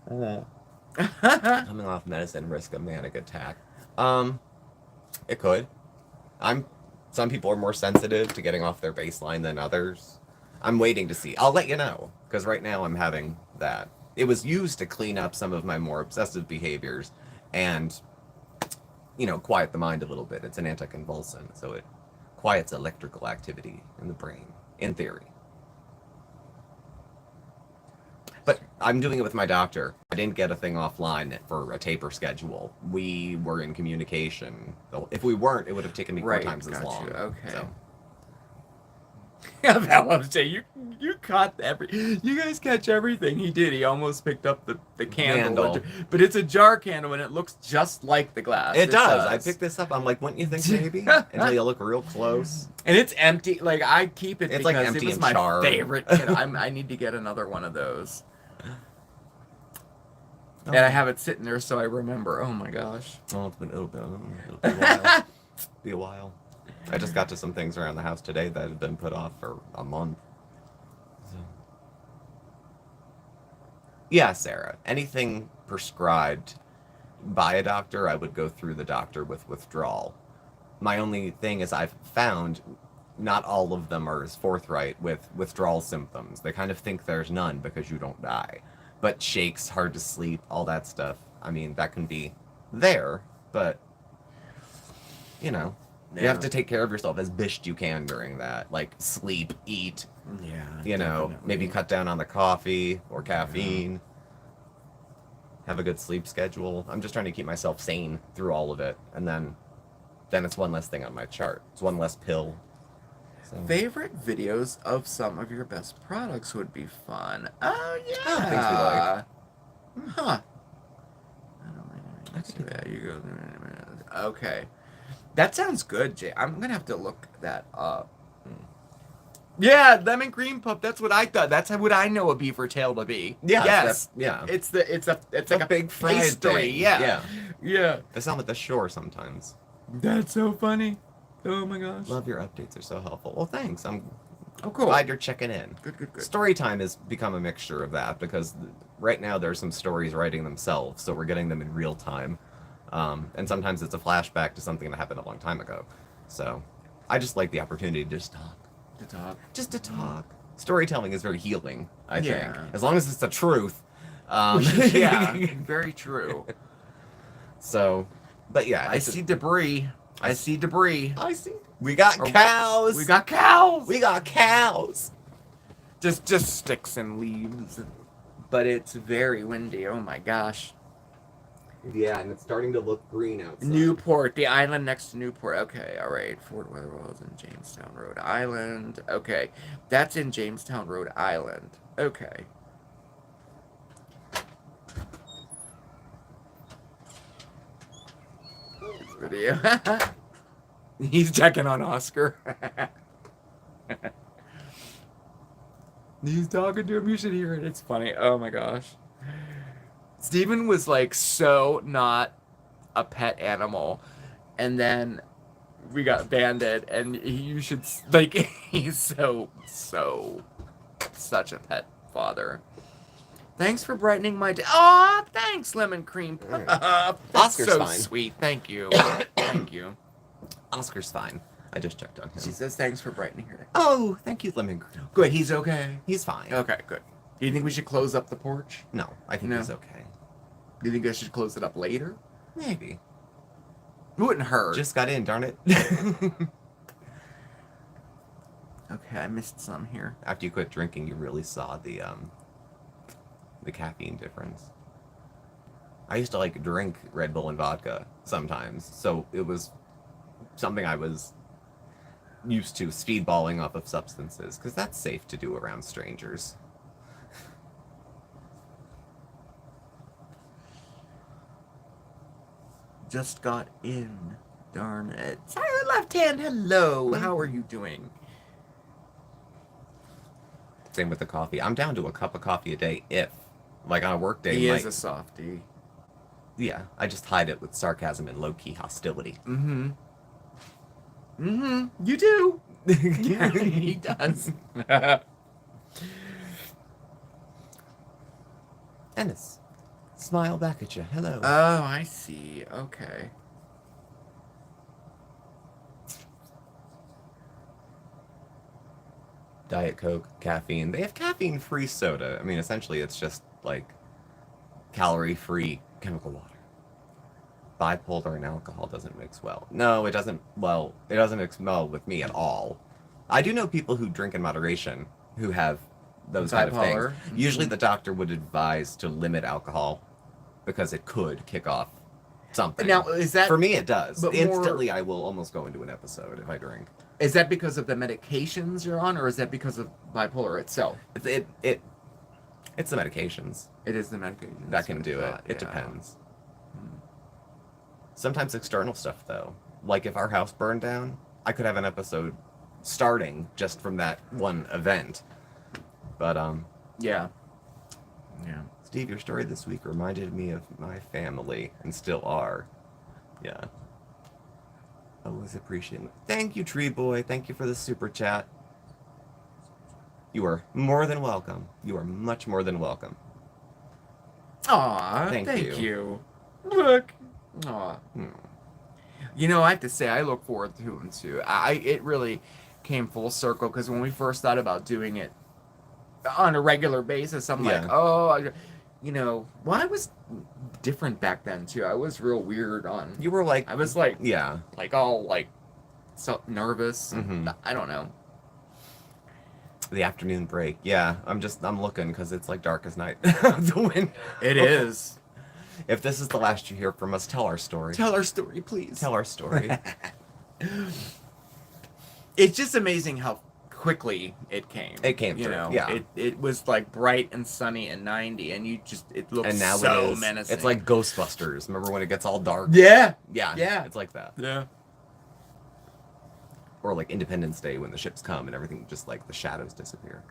Coming off medicine, risk a manic attack. It could. Some people are more sensitive to getting off their baseline than others. I'm waiting to see. I'll let you know, because right now I'm having that. It was used to clean up some of my more obsessive behaviors and, quiet the mind a little bit. It's an anticonvulsant, so it quiets electrical activity in the brain, in theory. But I'm doing it with my doctor. I didn't get a thing offline for a taper schedule. We were in communication. If we weren't, it would have taken me 4 times as long. Okay. Yeah, Valentine's Day. You caught you guys catch everything he did. He almost picked up the candle. But it's a jar candle and it looks just like the glass. It does. I picked this up. I'm like, wouldn't you think maybe? Until you look real close. And it's empty. Like, I keep it It's because like empty it was and my charred. favorite. I need to get another one of those. And I have it sitting there so I remember. Oh my gosh. Oh, it'll be a while. Be a while. I just got to some things around the house today that had been put off for a month. So. Yeah, Sarah. Anything prescribed by a doctor, I would go through the doctor with withdrawal. My only thing is I've found not all of them are as forthright with withdrawal symptoms. They kind of think there's none because you don't die. But shakes, hard to sleep, all that stuff, I mean, that can be there, but, you know. Yeah. You have to take care of yourself as best you can during that. Like, sleep, eat. Yeah. You know, definitely. maybe cut down on the coffee or caffeine. Have a good sleep schedule. I'm just trying to keep myself sane through all of it. And then it's one less thing on my chart. It's one less pill. So. Favorite videos of some of your best products would be fun. Oh, yeah. Things we like. Huh. I don't know. Yeah, you go. Okay. That sounds good, Jay. I'm gonna have to look that up. Yeah, lemon cream puff. That's what I thought. That's what I know a beaver tail to be. Yeah. Yes. Yeah. It's like a big fried pastry. thing. Yeah. Yeah. They sound like the shore sometimes. That's so funny. Oh my gosh. Love your updates. They're so helpful. Well, thanks. I'm cool. glad you're checking in. Good. Story time has become a mixture of that because right now there's some stories writing themselves, so we're getting them in real time. And sometimes it's a flashback to something that happened a long time ago. So I just like the opportunity to just talk. Just to talk. Storytelling is very healing, I think. As long as it's the truth. Yeah, very true. So, but yeah. I see debris. I see. We got cows. We got cows. We got cows. Just sticks and leaves. But it's very windy. Oh my gosh. Yeah, and it's starting to look green outside. Newport, the island next to Newport. Okay, all right. Fort Weatherwell's in Jamestown, Rhode Island. Okay, that's in Jamestown, Rhode Island. Okay. Video. He's checking on Oscar. He's talking to him. You should hear it. It's funny. Oh my gosh. Steven was like so not a pet animal, and then we got banded, and you should like he's so such a pet father. Thanks for brightening my day. Aw, thanks, lemon cream. That's Oscar's so fine. sweet. Thank you. Thank you. Oscar's fine. I just checked on him. She says thanks for brightening her day. Oh, thank you, lemon cream. Good. He's okay. He's fine. Okay, good. Do you think we should close up the porch? No, I think he's okay. Do you think I should close it up later? Maybe. It wouldn't hurt. Just got in, darn it. Okay, I missed some here. After you quit drinking, you really saw the caffeine difference. I used to like drink Red Bull and vodka sometimes, so it was something I was used to, speedballing off of substances, because that's safe to do around strangers. Just got in. Darn it. Sorry, left hand, hello. How are you doing? Same with the coffee. I'm down to a cup of coffee a day if, like on a work day. He is a softie. Yeah, I just hide it with sarcasm and low-key hostility. Mm-hmm. Mm-hmm. You do. Yeah, he does. Ennis, smile back at you. Hello. Oh, I see. Okay. Diet Coke, caffeine. They have caffeine-free soda. I mean, essentially, it's just like calorie-free chemical water. Bipolar and alcohol doesn't mix well. No, it doesn't. Well, it doesn't mix well with me at all. I do know people who drink in moderation who have those kind of things. Mm-hmm. Usually, the doctor would advise to limit alcohol because it could kick off something. Now, is that for me? It does. but Instantly, I will almost go into an episode if I drink. Is that because of the medications you're on, or is that because of bipolar itself? It's the medications It is the medications that can do it. thought, It yeah. depends. Sometimes external stuff though. Like if our house burned down, I could have an episode starting just from that one event. But Yeah. Steve, your story this week reminded me of my family and still are. Yeah. Always appreciate it. Thank you, Tree Boy. Thank you for the super chat. You are more than welcome. You are much more than welcome. Aw, Thank thank you. you. Look. Aw. Hmm. You know, I have to say, I look forward to it too. It really came full circle because when we first thought about doing it on a regular basis, I'm like, Yeah. oh, you know, well, I was different back then too. I was real weird on. You were like, I was like, yeah. all like, so nervous. Mhm. I don't know. The afternoon break. Yeah, I'm looking because it's like dark as night. The wind. It is. If this is the last you hear from us, tell our story. Tell our story, please. Tell our story. It's just amazing how quickly it came. It came you through, know. yeah. It was like bright and sunny and 90, and it looks And now so it is. menacing. It's like Ghostbusters. Remember when it gets all dark? yeah, Yeah. Yeah. It's like that. yeah. Or like Independence Day when the ships come and everything just like the shadows disappear.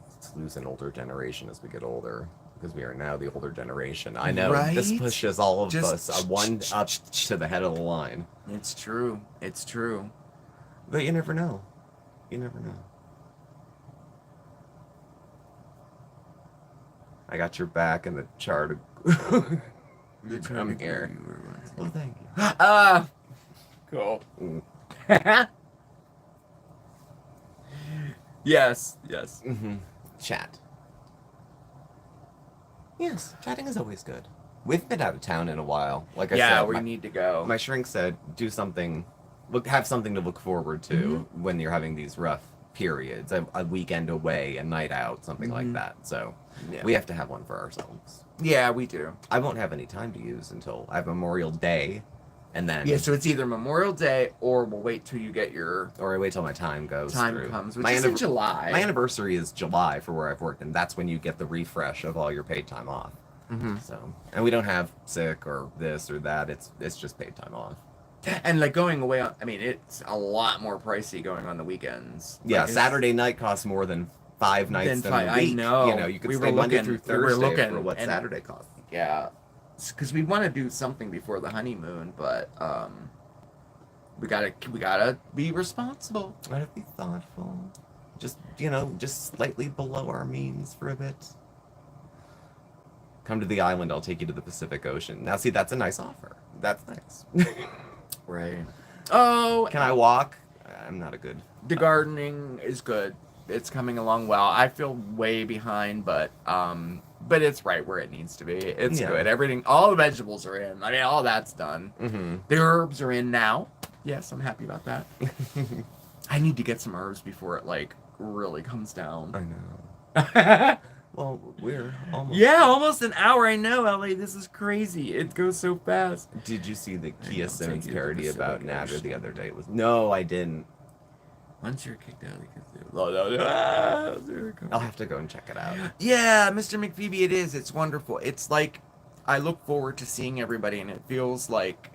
Let's lose an older generation as we get older. Because we are now the older generation. I know this Right? pushes all of Just- us one up to the head of the line. It's true. It's true. But you never know. You never know. I got your back in the chart. I'm here. Well, thank you. Cool. Mm. Yes. Mm-hmm. Chat. Yes, chatting is always good. We've been out of town in a while. Like I Yeah, said, we need to go. my shrink said, do something, have something to look forward to Mm-hmm. when you're having these rough periods. A weekend away, a night out, something like Mhm. that. So Yeah. we have to have one for ourselves. Yeah, we do. I won't have any time to use until I have Memorial Day, and then Yeah, so it's either Memorial Day or we'll wait till you get your or I wait till my time goes time through. comes, which my is in anniver- July. My anniversary is July for where I've worked, and that's when you get the refresh of all your paid time off. Mhm. So, and we don't have sick or this or that. It's just paid time off. And like going away on, I mean, it's a lot more pricey going on the weekends. Yeah, Like, it's- Saturday night costs more than 5 nights in Than a five- I week. know. You know, you could We stay were Monday looking- through we were Thursday looking, for what and- Saturday costs. Yeah, because we want to do something before the honeymoon, but we gotta be responsible. Gotta be thoughtful. Just just slightly below our means for a bit. Come to the island, I'll take you to the Pacific Ocean. Now see, that's a nice offer. That's nice. Right. Oh, Can I walk? I'm not a good. the gardening is good. It's coming along well. I feel way behind, but it's right where it needs to be. It's Yeah. good. Everything, all the vegetables are in. I mean, all that's done. Mm-hmm. The herbs are in now. Yes, I'm happy about that. I need to get some herbs before it like really comes I down. know. Yeah, Well, we're almost. almost an hour. I know, LA. This is crazy. It goes so fast. Did you see the I Kia know, Simmons take you to the parody about Pacific Natter Ocean. the other day? No, I didn't. Once you're kicked out, you can do. I'll have to go and check it out. Yeah, Mr. McPhoebe, it is. It's wonderful. It's like I look forward to seeing everybody, and it feels like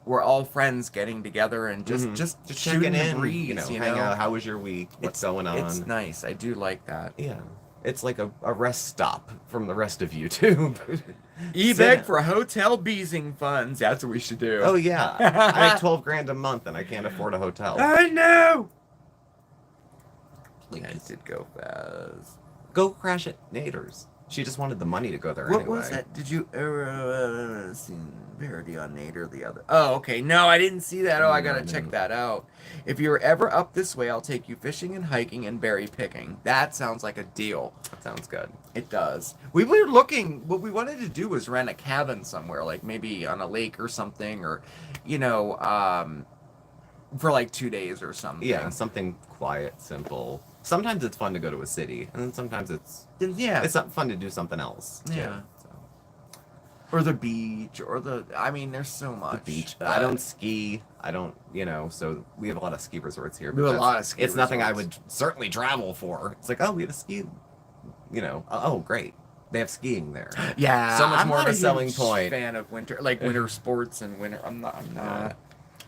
we're all friends getting together and just Just shooting checking the in, breeze. hang out. How was your week? What's going on? It's nice. I do like that. Yeah. It's like a rest stop from the rest of you, too. eBay for hotel beezing funds. That's what we should do. Oh, yeah. I make 12 grand a month and I can't afford a hotel. I know. Please. Yeah, it did go fast. Go crash at Nader's. She just wanted the money to go there What anyway. was that? Did you see parody on Nate or the other? Oh, okay. No, I didn't see that. Oh, I gotta No, check no. that out. If you're ever up this way, I'll take you fishing and hiking and berry picking. That sounds like a deal. That sounds good. It does. We were looking. What we wanted to do was rent a cabin somewhere, like maybe on a lake or something, or for like 2 days or something. Yeah, something quiet, simple. Sometimes it's fun to go to a city, and then sometimes it's Yeah. fun to do something else. too. Yeah. So. Or the beach, or I mean, there's so much. The beach. but I don't ski. I don't, so we have a lot of ski resorts here. We have a lot of ski It's nothing I resorts. would certainly travel for. It's like, oh, we have a ski, oh, great. They have skiing there. Yeah, So much I'm more of not a selling huge point. Fan of winter, like winter sports and winter. I'm not.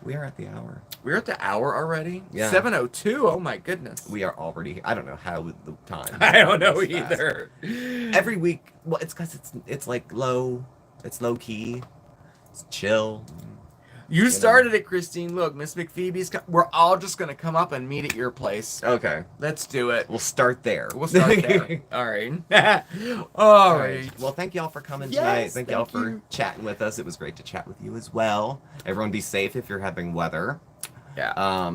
We are at the hour. We're at the hour already. Yeah. 7:02. Oh my goodness. We are already here. I don't know how the time. I don't know goes fast. either. Every week, well, it's because it's like low. It's low key. It's chill. You started it, Christine. Look, Miss McPhoebe's. We're all just gonna come up and meet at your place. Okay. Let's do it. We'll start there. We'll start there. All right. All right. Well, thank y'all for coming Yes, tonight. Thank y'all thank for you. chatting with us. It was great to chat with you as well. Everyone be safe if you're having weather. Yeah.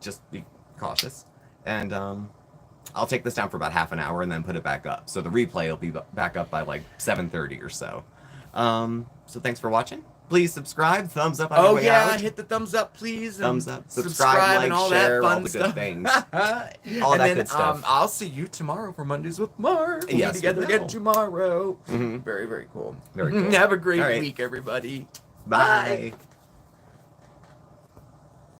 Just be cautious. And I'll take this down for about half an hour and then put it back up. So the replay will be back up by like 7:30 or so. So thanks for watching. Please subscribe, thumbs up on your way out. Hit the thumbs up, please. Thumbs and up, subscribe, and like, all share, that fun all the good stuff. things. All that then, good stuff. I'll see you tomorrow for Mondays with Marc. We'll Yes, be together we again will. tomorrow. Mhm. Very, very cool. Very cool. Have a great All right. week, everybody. Bye.